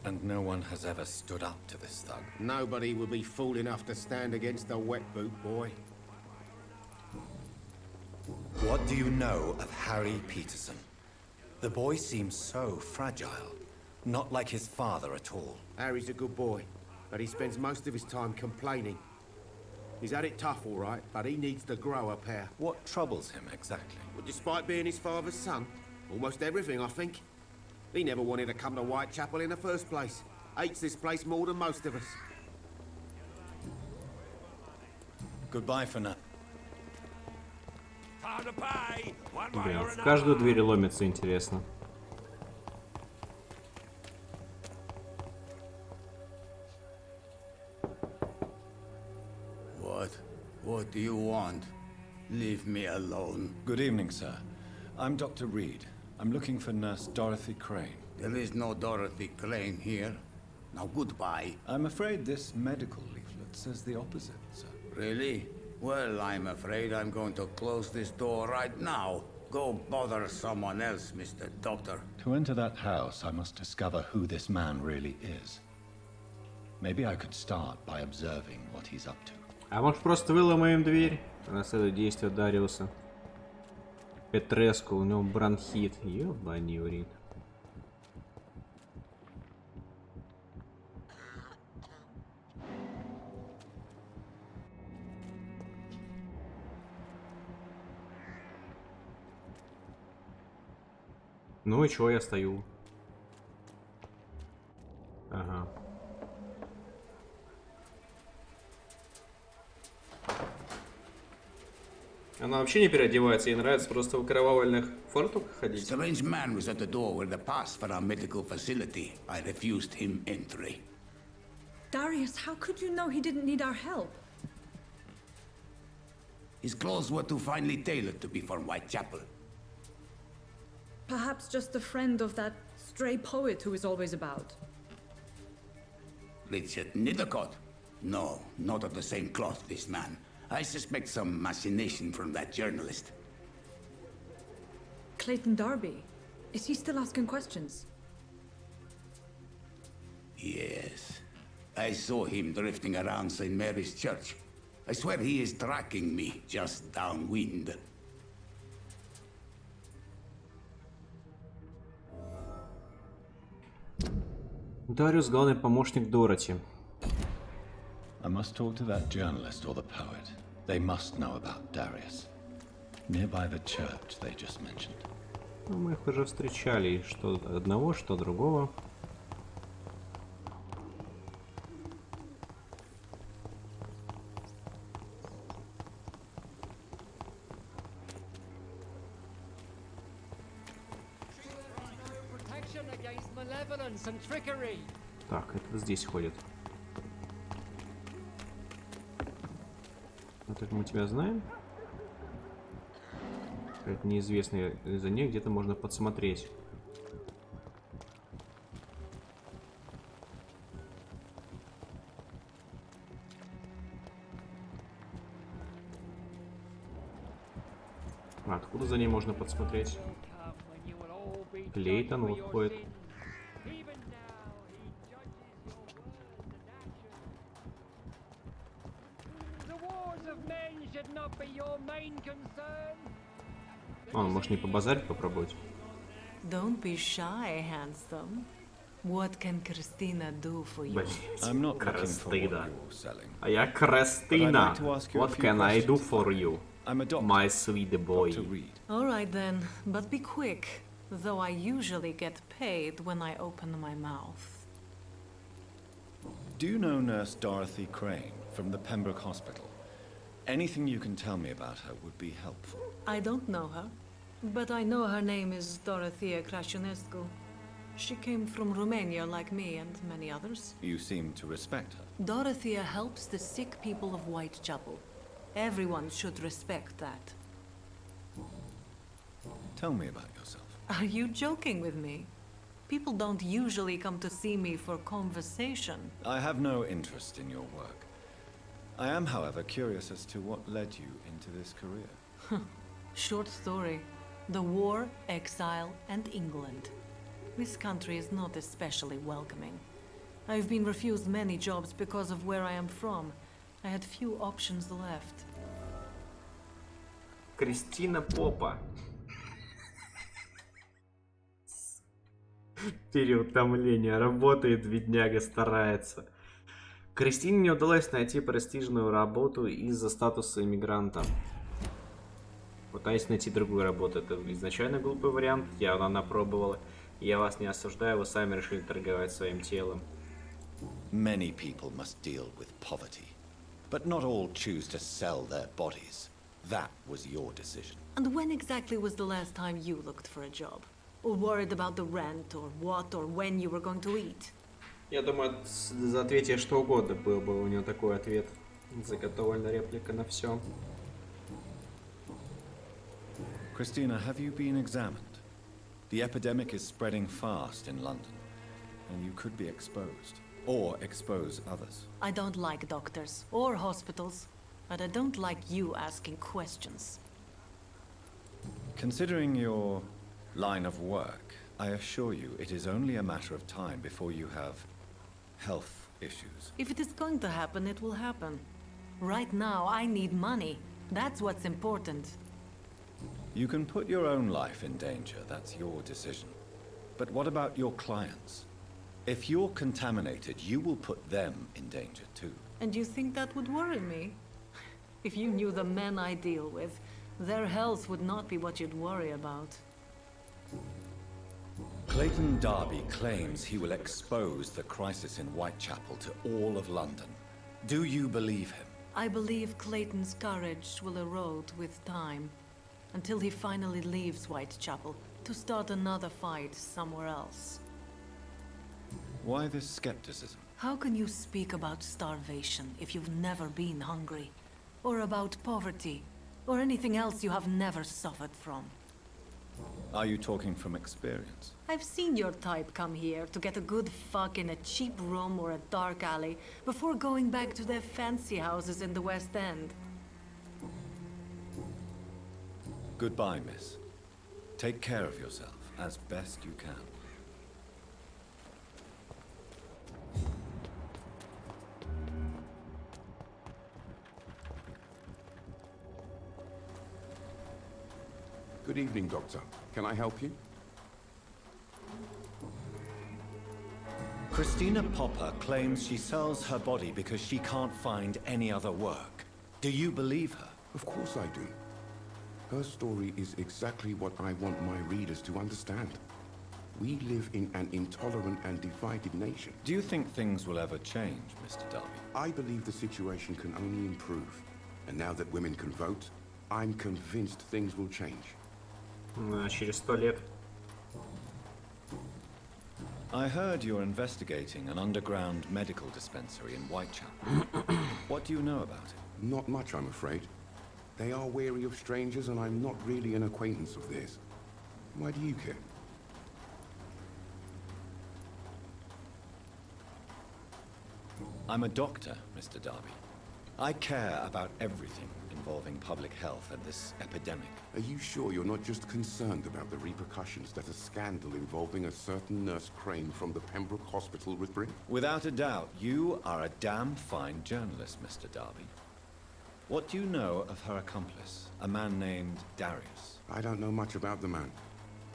S2: And no one has ever stood up to this thug.
S6: Nobody would be fool enough to stand against the Wet Boot Boy.
S2: What do you know of Harry Peterson? The boy seems so fragile. Not like his father at all.
S6: Harry's a good boy, but he spends most of his time complaining. He's had it tough, all right, but he needs to grow a pair.
S2: What troubles him exactly?
S6: Well, despite being his father's son, almost everything, I think. He never wanted to come to Uайтчепела in the first place. Hates this place more than most of us.
S2: Goodbye for now.
S1: Блин, в каждую дверь ломится, интересно.
S11: What do you want? Leave me alone.
S2: Good evening, sir. I'm Dr. Reed. I'm looking for Nurse Dorothy Crane.
S11: There is no Dorothy Crane here. Now goodbye.
S2: I'm afraid this medical leaflet says the opposite, sir.
S11: Really? Well, I'm afraid I'm going to close this door right now. Go bother someone else, Mr. Doctor.
S8: To enter that house, I must discover who this man really is. Maybe I could start by observing what he's up to.
S1: А может просто выломаем дверь? Расследует действия Дариуса. Петреску, у него бронхит. Ёбаный в рит. Ну и чё я стою? Ага. Она вообще не переодевается, ей нравится просто в окровавленных фартуках ходить.
S11: Strange man was at the door with the pass for our medical facility. I refused him entry.
S12: Darius, how could you know he didn't need our help?
S11: His clothes were too finely tailored to be from Uайтчепела.
S12: Perhaps just a friend of that stray poet who is always about.
S11: Richard Nithercott? No, not of the same cloth, this man. I suspect some machination from that journalist.
S12: Clayton Darby. Is he still asking questions?
S11: Yes. I saw him drifting around St. Mary's Church. I swear he is tracking me just downwind.
S1: Дариус — главный помощник Дороти.
S8: I must talk to that journalist or the poet.
S2: They must know about Darius. Nearby the church they just mentioned.
S1: Ну, мы их уже встречали, и что одного, что другого. Так, это здесь ходит. Вот это мы тебя знаем. Это неизвестный, за ней где-то можно подсмотреть. А откуда за ней можно подсмотреть? Клейтон вот ходит. Он может не побазарить попробовать.
S13: Don't be shy, handsome. What can Christina do for you?
S2: I'm not looking for what
S1: Кристина.
S2: you're selling.
S1: А я Кристина.
S2: But I'd like to ask you a
S1: What
S2: few
S1: can I do
S2: questions.
S1: for you?
S2: I'm a doctor.
S1: My sweet boy.
S2: Dr. Reed.
S13: All right then, but be quick. Though I usually get paid when I open my mouth.
S2: Do you know Nurse Dorothy Crane from the Pembroke Hospital? Anything you can tell me about her would be helpful.
S13: I don't know her, but I know her name is Dorothea Crăciunescu. She came from Romania like me and many others.
S2: You seem to respect her.
S13: Dorothea helps the sick people of Whitechapel. Everyone should respect that.
S2: Tell me about yourself.
S13: Are you joking with me? People don't usually come to see me for conversation.
S2: I have no interest in your work. I am, however, curious as to what led you into this career.
S13: Short story. The war, exile, and England. This country is not especially welcoming. I've been refused many jobs because of where I am from. I had few options left.
S1: Кристина Попа. Переутомление. Работает, бедняга, старается. Кристине не удалось найти престижную работу из-за статуса иммигранта. Пытаюсь найти другую работу. Это изначально глупый вариант. Явно она пробовала. Я вас не осуждаю, вы сами решили торговать своим телом.
S2: Many people must deal with poverty, but not all choose to sell their bodies. That was your decision.
S13: And when exactly was the last time you looked for a job? Or worried about the rent, or what, or when you were going to eat?
S1: Я думаю, за ответие что угодно был бы у него такой ответ. Заготовленная реплика на все.
S2: Christina, have you been examined? The epidemic is spreading fast in London, and you could be exposed, or expose others.
S13: I don't like doctors or hospitals, but I don't like you asking questions.
S2: Considering your line of work, I assure you it is only a matter of time before you have health issues.
S13: If it is going to happen, it will happen. Right now, I need money. That's what's important.
S2: You can put your own life in danger, that's your decision. But what about your clients? If you're contaminated, you will put them in danger too.
S13: And you think that would worry me? If you knew the men I deal with, their health would not be what you'd worry about.
S2: Clayton Darby claims he will expose the crisis in Whitechapel to all of London. Do you believe him?
S13: I believe Clayton's courage will erode with time, until he finally leaves Whitechapel to start another fight somewhere else.
S2: Why this skepticism?
S13: How can you speak about starvation if you've never been hungry? Or about poverty? Or anything else you have never suffered from?
S2: Are you talking from experience?
S13: I've seen your type come here to get a good fuck in a cheap room or a dark alley before going back to their fancy houses in the West End.
S2: Goodbye, miss. Take care of yourself as best you can.
S9: Good evening, Doctor. Can I help you?
S2: Christina Popper claims she sells her body because she can't find any other work. Do you believe her?
S9: Of course I do. Her story is exactly what I want my readers to understand. We live in an intolerant and divided nation.
S2: Do you think things will ever change, Mr. Darby?
S9: I believe the situation can only improve. And now that women can vote, I'm convinced things will change.
S1: Через 100 лет.
S2: I heard you're investigating an underground medical dispensary in Whitechapel. What do you know about it?
S9: Not much, I'm afraid. They are wary of strangers, and I'm not really an acquaintance of theirs. Why do you care?
S2: I'm a doctor, Mr. Darby. I care about everything involving public health and this epidemic.
S9: Are you sure you're not just concerned about the repercussions that a scandal involving a certain Nurse Crane from the Pembroke Hospital would bring?
S2: Without a doubt, you are a damn fine journalist, Mr. Darby. What do you know of her accomplice, a man named Darius?
S9: I don't know much about the man.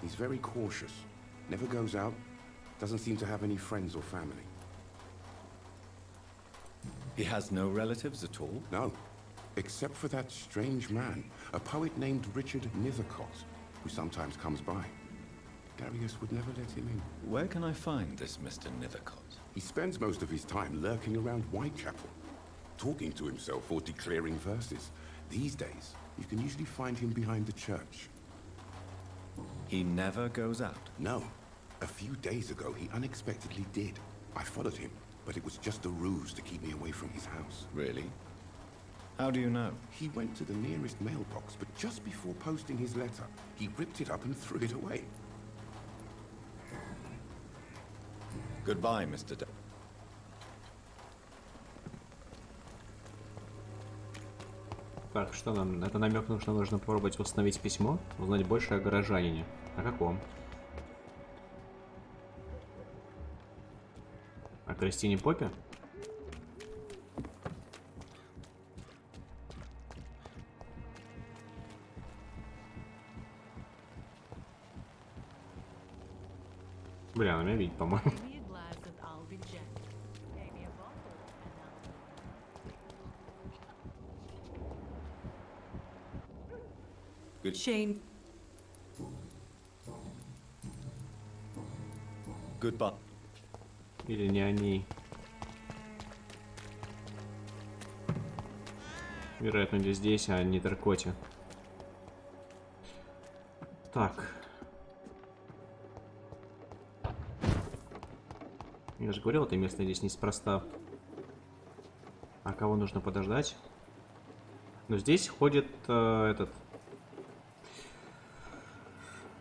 S9: He's very cautious. Never goes out. Doesn't seem to have any friends or family.
S2: He has no relatives at all?
S9: No. Except for that strange man, a poet named Richard Nethercott, who sometimes comes by. Darius would never let him in.
S2: Where can I find this Mr. Nethercott?
S9: He spends most of his time lurking around Whitechapel, talking to himself or declaring verses. These days, you can usually find him behind the church.
S2: He never goes out?
S9: No. A few days ago, he unexpectedly did. I followed him, but it was just a ruse to keep me away from his house.
S2: Really? How do you know?
S9: He went to the nearest mailbox, but just before posting his letter, he ripped it up and threw it away.
S2: Goodbye, Mr. Darby.
S1: Так, что нам? Это намек, что нужно попробовать восстановить письмо, узнать больше о горожанине. О каком? О Кристине Поппе? Бля, она меня видит, по-моему.
S13: Shane.
S2: Goodbye.
S1: Или не они. Вероятно, где здесь, а не Таркоте. Так. Я же говорил, это место здесь неспроста. А кого нужно подождать? Но здесь ходит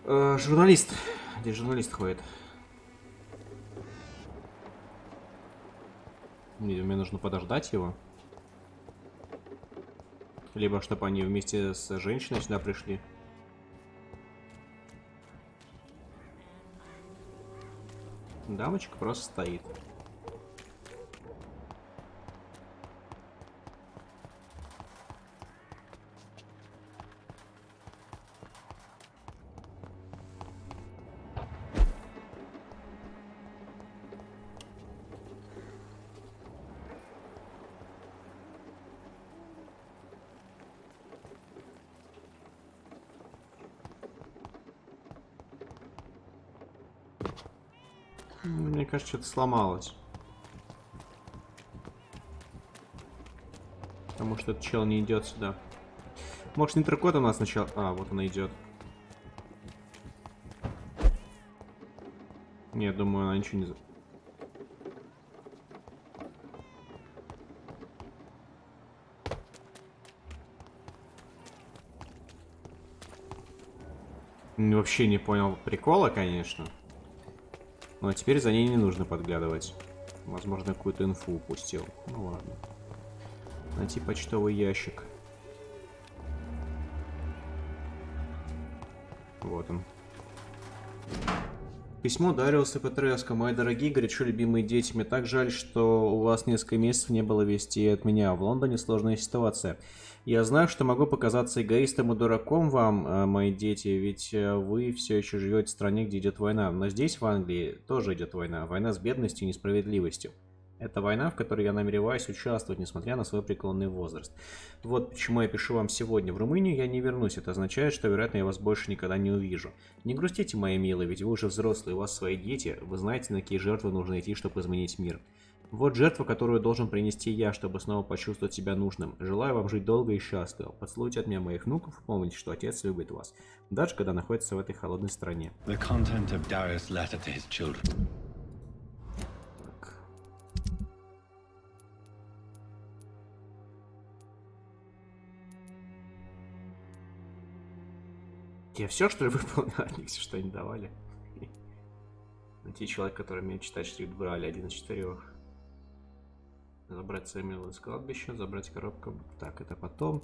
S1: журналист. Здесь журналист ходит. Мне нужно подождать его. Либо чтобы они вместе с женщиной сюда пришли. Дамочка просто стоит. Мне кажется, что-то сломалось. Потому что этот чел не идет сюда. Может, не Таркот у нас сначала... А, вот она идет. Не, думаю, она ничего не... Вообще не понял прикола, конечно. Но теперь за ней не нужно подглядывать. Возможно, какую-то инфу упустил. Ну ладно. Найти почтовый ящик. Вот он. Письмо Дариуса Петреско. Мои дорогие, горячо любимые дети, мне так жаль, что у вас несколько месяцев не было вести от меня. В Лондоне сложная ситуация. Я знаю, что могу показаться эгоистом и дураком вам, мои дети, ведь вы все еще живете в стране, где идет война. Но здесь, в Англии, тоже идет война. Война с бедностью и несправедливостью. Это война, в которой я намереваюсь участвовать, несмотря на свой преклонный возраст. Вот почему я пишу вам сегодня. В Румынию я не вернусь. Это означает, что, вероятно, я вас больше никогда не увижу. Не грустите, мои милые, ведь вы уже взрослые, у вас свои дети. Вы знаете, на какие жертвы нужно идти, чтобы изменить мир. Вот жертва, которую должен принести я, чтобы снова почувствовать себя нужным. Желаю вам жить долго и счастливо. Поцелуйте от меня моих внуков и помните, что отец любит вас. Даже когда находится в этой холодной стране.
S14: The content of Darius' letter to his children.
S1: Я все, что ли, выполнил? Они все, что они давали. Найти человека, который умеет читать шрифт Брайля, 1 из 4. Забрать Сэмюэла из кладбища, забрать коробку. Так, это потом.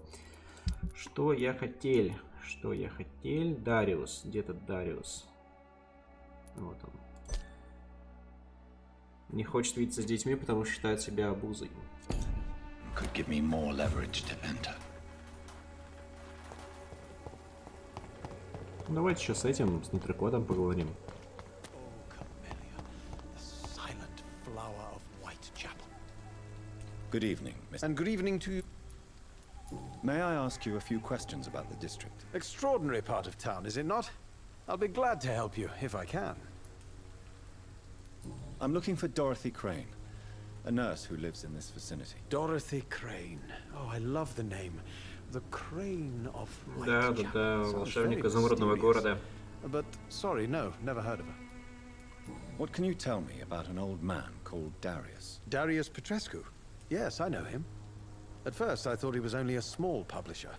S1: Что я хотел? Что я хотел? Дариус. Где-то Дариус. Вот он. Не хочет видеться с детьми, потому что считает себя обузой.
S14: Could give me more leverage to enter.
S1: Давайте сейчас с этим, с Нитрокодом поговорим.
S2: Good evening, Mr.
S8: And good evening to you.
S2: May I ask you a few questions about the district?
S8: Extraordinary part of town, is it not? I'll be glad to help you, if I can.
S2: I'm looking for Dorothy Crane, a nurse who lives in this vicinity.
S8: Dorothy Crane. Oh, I love the name. The Crane of
S1: Да, волшебник изумрудного города.
S8: But sorry, no, never heard of her.
S2: What can you tell me about an old man called Darius?
S8: Darius Petrescu? Yes, I know him. At first, I thought he was only a small publisher.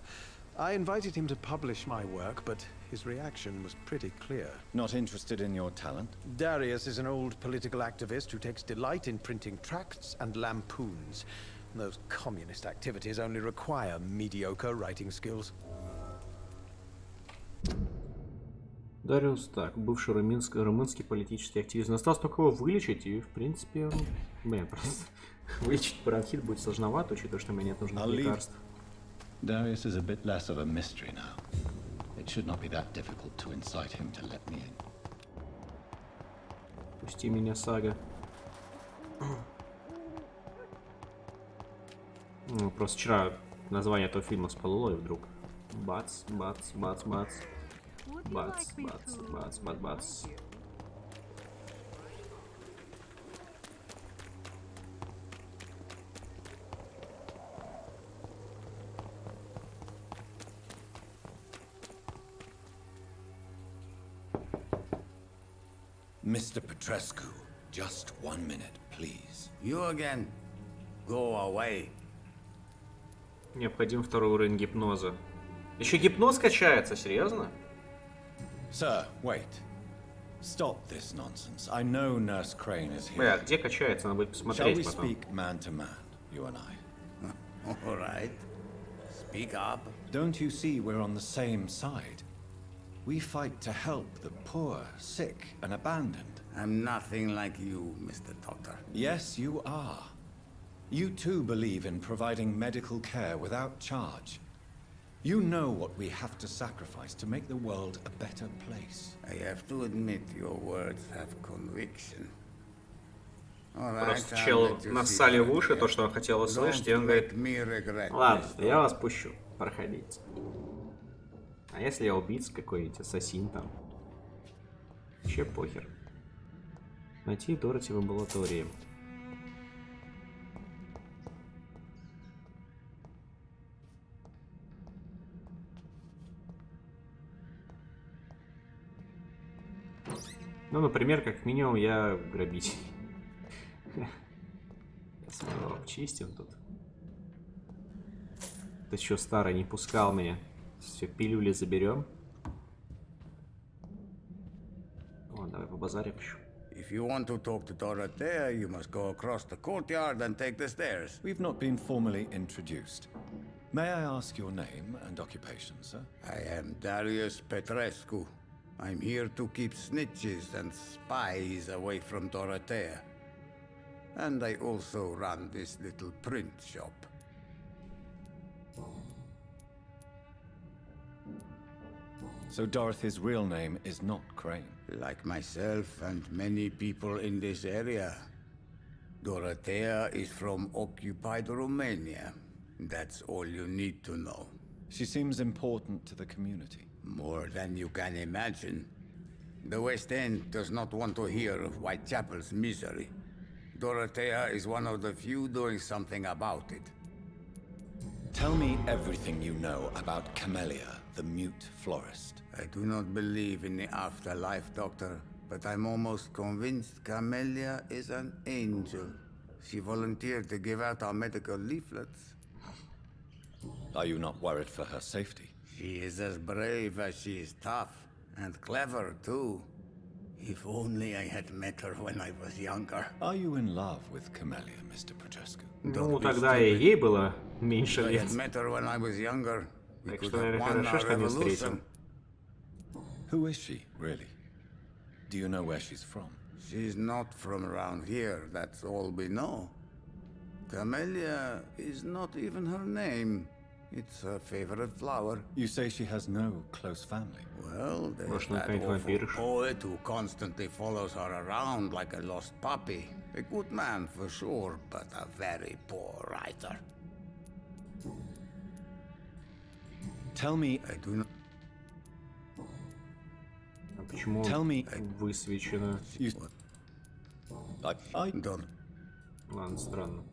S8: I invited him to publish my work, but his reaction was pretty clear.
S2: Not interested in your talent?
S8: Darius is an old political activist who takes delight in printing tracts and lampoons. Those communist activities only require mediocre writing skills.
S1: Дариус, так, бывший румынский политический активист. Осталось только его вылечить, и, в принципе, просто вылечить бронхит будет сложновато, учитывая, что у меня нет нужных лекарств.
S14: Darius is a bit less of a mystery now. It should not be that difficult to incite him to let me in.
S1: Пусти меня, Сага. Ну, просто вчера название этого фильма всплыло, и вдруг бац, бац, бац, бац. Бац, бац, бац, бац, бац.
S2: Mr. Petrescu, just 1 minute, please.
S11: You again? Go away.
S1: Необходим второй уровень гипноза. Еще гипноз качается, серьезно?
S2: Sir, wait. Stop this nonsense. I know Nurse Crane is here.
S1: Бля, где качается? Надо будет посмотреть
S2: потом. Shall we speak man to man, you and I?
S11: All right. Speak up.
S2: Don't you see we're on the same side? We fight to help the poor, sick, and abandoned.
S11: I'm nothing like you, Mr. Doctor.
S2: Yes, you are. You too believe in providing medical care without charge. You know what we have to sacrifice to make the world a better place.
S11: I have to admit your words have conviction.
S1: Просто чел нассали в уши то, что он хотел услышать, и он говорит: ладно, я вас пущу, проходите. А если я убийца какой-нибудь, ассасин там? Вообще похер. Найти Дороти в амбулатории. Ну, например, как минимум, я грабитель. Смотрю, обчистим тут. Ты что, старый, не пускал меня? Все, пилюли заберем. О, давай побазарим еще.
S11: If you want to talk to Dorothea, you must go across the courtyard and take the stairs.
S2: We've not been formally introduced. May I ask your name and occupation, sir?
S11: I am Darius Petrescu. I'm here to keep snitches and spies away from Dorothea. And I also run this little print shop.
S2: So Dorothy's real name is not Crane?
S11: Like myself and many people in this area. Dorothea is from occupied Romania. That's all you need to know.
S14: She seems important to the community.
S11: More than you can imagine. The West End does not want to hear of Whitechapel's misery. Dorothea is one of the few doing something about it.
S15: Tell me everything you know about Camellia, the mute florist.
S11: I do not believe in the afterlife, Doctor, but I'm almost convinced Camellia is an angel. She volunteered to give out our medical leaflets.
S15: Are you not worried for her safety?
S11: She is as brave as she is tough, and clever too. If only I had met her when I was younger.
S15: Are you in love with Camellia, Mr. Progescu?
S1: Ну, тогда и ей было меньше
S11: I
S1: лет.
S11: had met her when I was younger. We
S1: Так
S11: could
S1: что,
S11: have
S1: наверное,
S11: won
S1: хорошо,
S11: our
S1: что не встретил.
S11: revolution.
S15: Who is she, really? Do you know where she's from?
S11: She's not from around here, that's all we know. Camellia is not even her name. It's her favorite flower.
S15: You say she has no close family?
S11: Well, there's
S1: Может,
S11: that
S1: какая-нибудь
S11: awful
S1: вампирша.
S11: poet who constantly follows her around like a lost puppy. A good man for sure, but a very poor writer.
S15: Tell me...
S11: I do not...
S1: А почему
S15: Tell me...
S1: высвечено?
S15: I
S11: don't...
S1: Ладно, странно.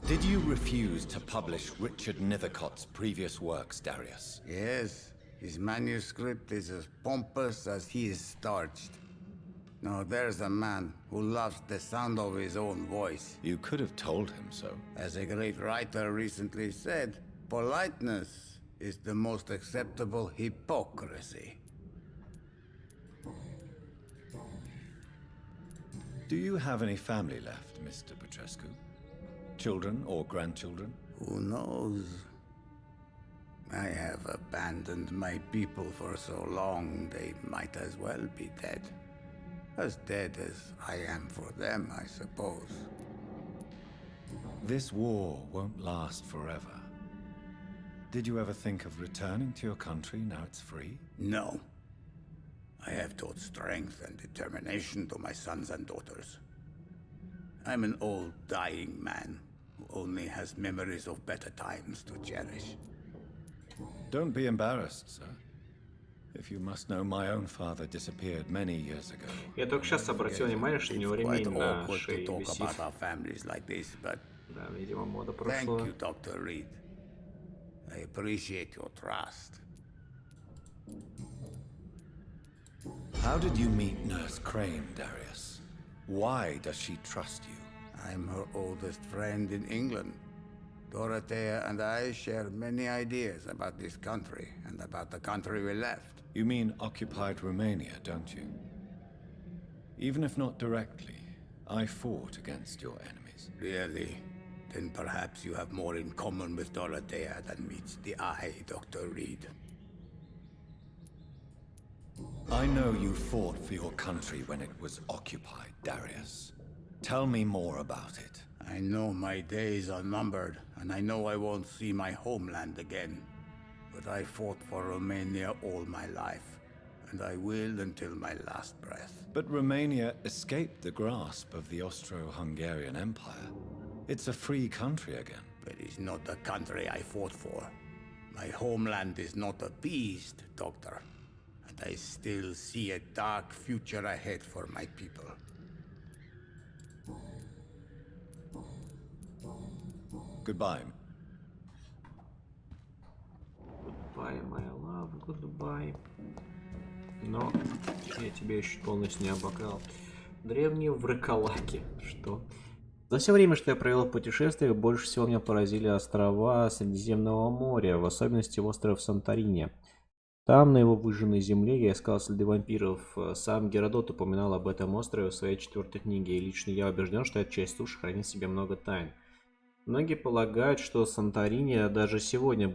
S15: Did you refuse to publish Richard Nethercott's previous works, Darius?
S11: Yes, his manuscript is as pompous as he is starched. Now there's a man who loves the sound of his own voice.
S15: You could have told him so.
S11: As a great writer recently said, politeness is the most acceptable hypocrisy.
S15: Do you have any family left, Mr. Petrescu? Children or grandchildren?
S11: Who knows? I have abandoned my people for so long, they might as well be dead. As dead as I am for them, I suppose.
S15: This war won't last forever. Did you ever think of returning to your country now it's free?
S11: No. I have taught strength and determination to my sons and daughters. I'm an old, dying man who only has memories of better times to cherish.
S15: Don't be embarrassed, sir. If you must know, my own father disappeared many years ago.
S1: Я только сейчас обратил внимание, что у него ремень на
S11: Awkward to
S1: шее
S11: talk
S1: висит.
S11: about our families like this, but
S1: Да, видимо, мода
S11: thank
S1: прошла.
S11: you, Dr. Reed. I appreciate your trust.
S15: How did you meet Nurse Crane, Darius? Why does she trust you?
S11: I'm her oldest friend in England. Dorothea and I share many ideas about this country and about the country we left.
S15: You mean occupied Romania, don't you? Even if not directly, I fought against your enemies.
S11: Really? Then perhaps you have more in common with Dorothea than meets the eye, Dr. Reed.
S15: I know you fought for your country when it was occupied, Darius. Tell me more about it.
S11: I know my days are numbered, and I know I won't see my homeland again. But I fought for Romania all my life, and I will until my last breath.
S15: But Romania escaped the grasp of the Austro-Hungarian Empire. It's a free country again.
S11: But it's not the country I fought for. My homeland is not appeased, Doctor. And I still see a dark future ahead for my people.
S15: Goodbye.
S1: Goodbye, my love, goodbye. Но я тебя еще полностью не обокрал. Древние враколаки. Что? За все время, что я провел в путешествиях, больше всего меня поразили острова Средиземного моря, в особенности остров Санторини. Там, на его выжженной земле, я искал следы вампиров. Сам Геродот упоминал об этом острове в своей 4-й книге, и лично я убежден, что эта часть суши хранит в себе много тайн. Многие полагают, что Санторини даже сегодня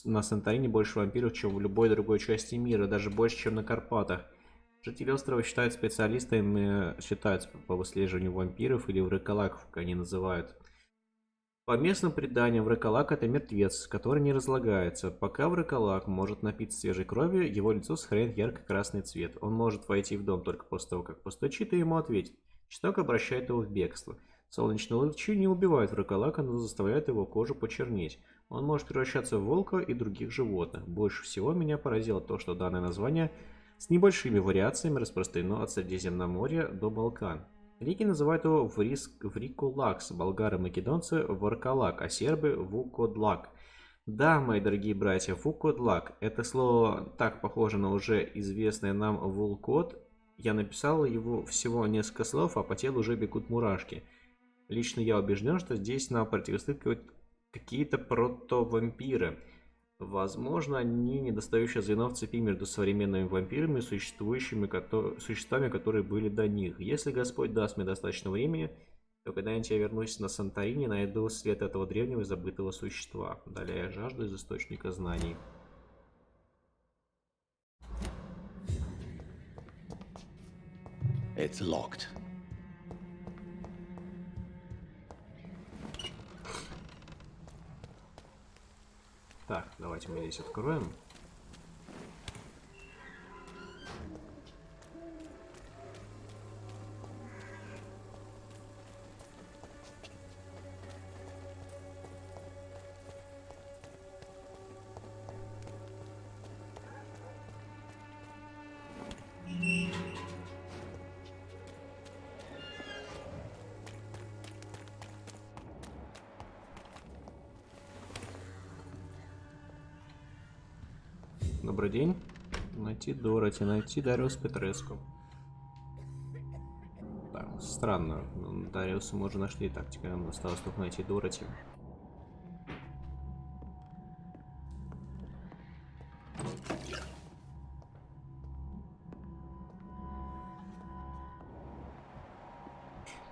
S1: на Санторини больше вампиров, чем в любой другой части мира, даже больше, чем на Карпатах. Жители острова считают специалистами, по выслеживанию вампиров или враколаков, как они называют. По местным преданиям, враколак — это мертвец, который не разлагается. Пока враколак может напиться свежей кровью, его лицо сохраняет ярко-красный цвет. Он может войти в дом только после того, как постучит, и ему ответит. Чуток обращает его в бегство. Солнечные лучи не убивают враколака, но заставляют его кожу почернеть. Он может превращаться в волка и других животных. Больше всего меня поразило то, что данное название с небольшими вариациями распространено от Средиземноморья до Балкан. Реки называют его Врикулакс, болгары и македонцы Варкалак, а сербы Вукодлак. Да, мои дорогие братья, Вукодлак. Это слово так похоже на уже известное нам Вулкот. Я написал его всего несколько слов, а по телу уже бегут мурашки. Лично я убежден, что здесь нам противостоят какие-то прото-вампиры. Возможно, они недостающее звено в цепи между современными вампирами и существами, которые были до них. Если Господь даст мне достаточно времени, то когда-нибудь я вернусь на Санторини и найду след этого древнего и забытого существа, удаляя жажду из источника знаний.
S11: It's locked.
S1: Так, давайте мы здесь откроем. Добрый день. Найти Дороти, найти Дариус Петреску. Так, странно. Дариуса мы уже нашли. Так, теперь нам осталось только найти Дороти.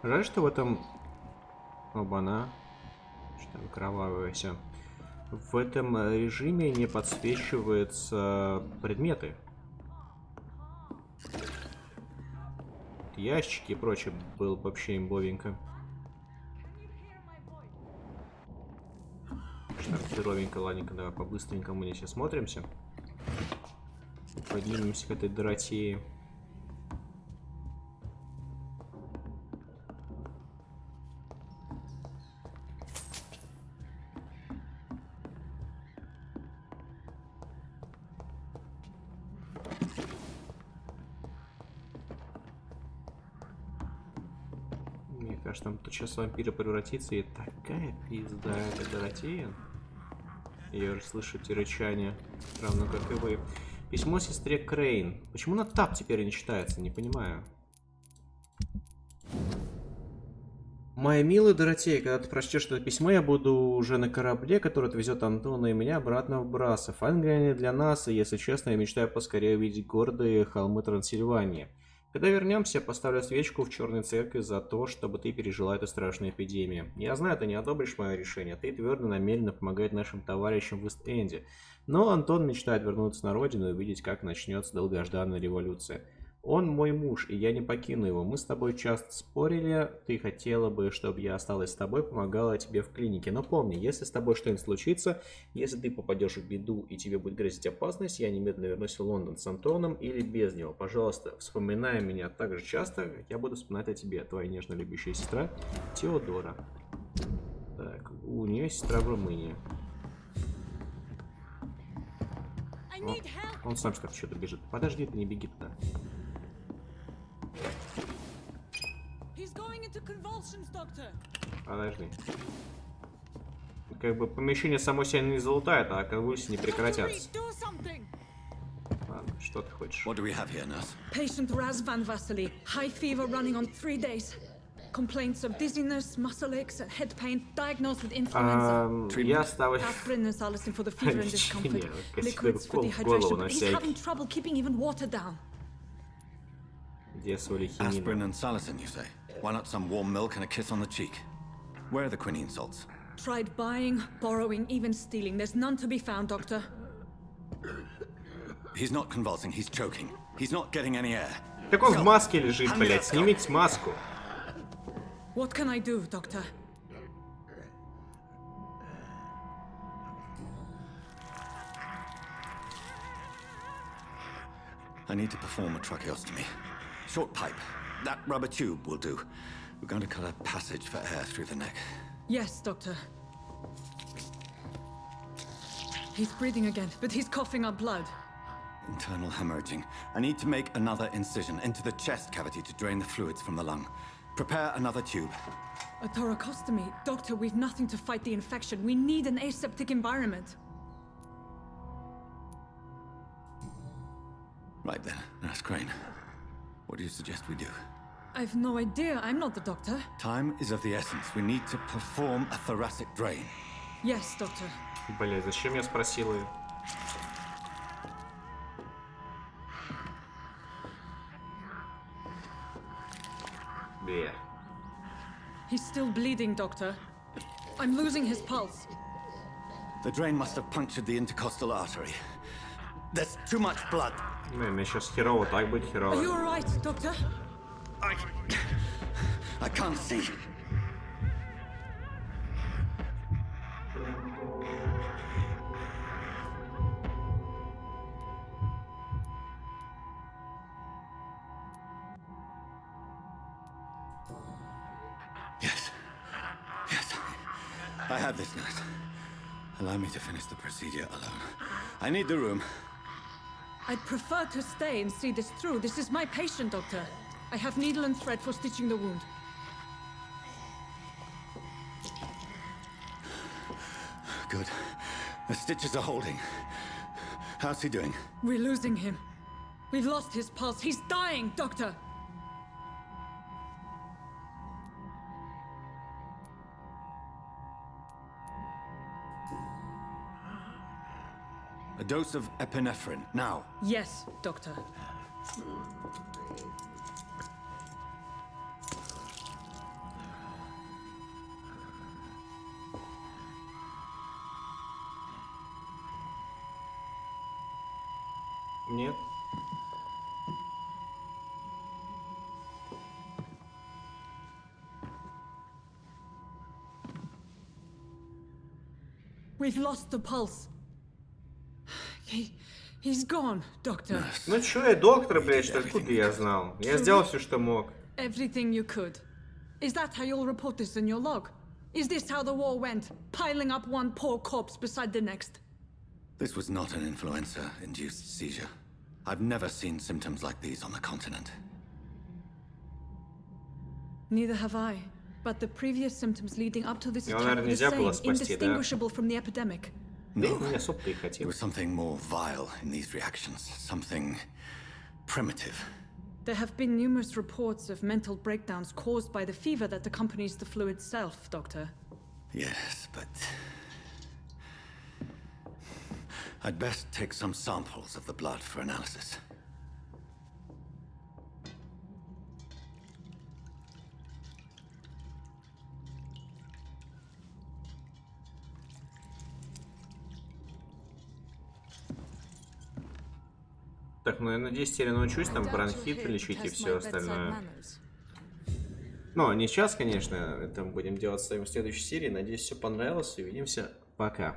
S1: Жаль, что в этом... Оба-на. Что там кровавое все. В этом режиме не подсвечиваются предметы. Ящики и прочее было бы вообще имбовенько. Так, херовенько, ладненько, давай по-быстренькому здесь осмотримся. Поднимемся к этой Доротее. Там тут сейчас вампира превратится, и такая пизда эта Доротея. Я уже слышу те рычания, равно как и вы. Письмо сестре Крейн. Почему на тап теперь не читается, не понимаю. Моя милая Доротея, когда ты прочтешь это письмо, я буду уже на корабле, который отвезет Антона и меня обратно в Брасов. Англия не для нас, и, если честно, я мечтаю поскорее увидеть гордые холмы Трансильвании. Когда вернемся, я поставлю свечку в черной церкви за то, чтобы ты пережила эту страшную эпидемию. Я знаю, ты не одобришь мое решение, ты твердо намерена помогать нашим товарищам в Ист-Энде. Но Антон мечтает вернуться на родину и увидеть, как начнется долгожданная революция. Он мой муж, и я не покину его. Мы с тобой часто спорили, ты хотела бы, чтобы я осталась с тобой, помогала тебе в клинике. Но помни, если с тобой что-нибудь случится, если ты попадешь в беду и тебе будет грозить опасность, я немедленно вернусь в Лондон с Антоном или без него. Пожалуйста, вспоминай меня так же часто, как я буду вспоминать о тебе. Твоя нежно любящая сестра Теодора. Так, у нее сестра в Румынии. Он сам что-то бежит. Подожди, ты не беги туда. Подожди. Как бы помещение само себя не залутает, а конвульсии не прекратятся. Ладно, что ты хочешь?
S2: What do we have here, nurse?
S12: Patient Raz Van Vasily. High fever running on 3 days. Complaints of dizziness, muscle aches, and head pain. Diagnosed with influenza.
S1: Я ставлю...
S12: Aspirin and salicin for the fever and discomfort. Liquids for dehydration, but he's having trouble keeping even water down.
S2: Aspirin and salicin, you say? Why not some warm milk and a kiss on the cheek? Where are the quinine salts?
S12: Tried buying, borrowing, even stealing. There's none to be found, Doctor.
S2: He's not convulsing, he's choking. He's not getting any air.
S1: Так он в маске лежит, блядь, снимите маску.
S12: What can I do, Doctor?
S2: I need to perform a tracheostomy. Short pipe. That rubber tube will do.
S16: We're going to cut a passage for air through the neck.
S12: Yes, Doctor. He's breathing again, but he's coughing up blood.
S16: Internal hemorrhaging. I need to make another incision into the chest cavity to drain the fluids from the lung. Prepare another tube.
S12: A thoracostomy? Doctor, we've nothing to fight the infection. We need an aseptic environment.
S16: Right then, Nurse Crane. What do you suggest we do?
S12: I've no idea. I'm not the doctor.
S16: Time is of the essence. We need to perform a thoracic drain.
S12: Yes, Doctor.
S1: Бля, зачем я спросил ее? Бля.
S12: He's still bleeding, Doctor. I'm losing his pulse.
S16: The drain must have punctured the intercostal artery. There's too much blood.
S1: Мне сейчас херово, так будет херово.
S12: Are you alright, Doctor?
S16: I can't see. Yes. Yes. I have this, nurse. Allow me to finish the procedure alone. I need the room.
S12: I'd prefer to stay and see this through. This is my patient, Doctor. I have needle and thread for stitching the wound.
S16: Good. The stitches are holding. How's he doing?
S12: We're losing him. We've lost his pulse. He's dying, Doctor!
S16: A dose of epinephrine, now.
S12: Yes, Doctor.
S1: Нет.
S12: We've lost the pulse. He's gone, Doctor.
S1: Ну чё, я доктор, блядь, что откуда я знал? Я сделал все, что мог.
S12: Everything you could. Is that how you'll report this in your log? Is this how the war went? Piling up one poor corpse beside the next?
S16: This was not an influenza-induced seizure. I've never seen symptoms like these on the continent.
S12: Neither have I. But the previous symptoms leading up to this
S1: Его,
S12: attack
S1: наверное,
S12: were the
S1: нельзя было
S12: same,
S1: спасти, да?
S12: indistinguishable from the epidemic.
S16: No,
S1: Я сопли хотел.
S16: there was something more vile in these reactions. Something primitive.
S12: There have been numerous reports of mental breakdowns caused by the fever that accompanies the fluid itself, Doctor.
S16: Yes, but... I'd best take some samples of the blood for analysis.
S1: Так, ну я надеюсь, теперь научусь там бронхит лечить и все остальное. Но не сейчас, конечно, это мы будем делать с вами в следующей серии. Надеюсь, все понравилось. Увидимся. Пока.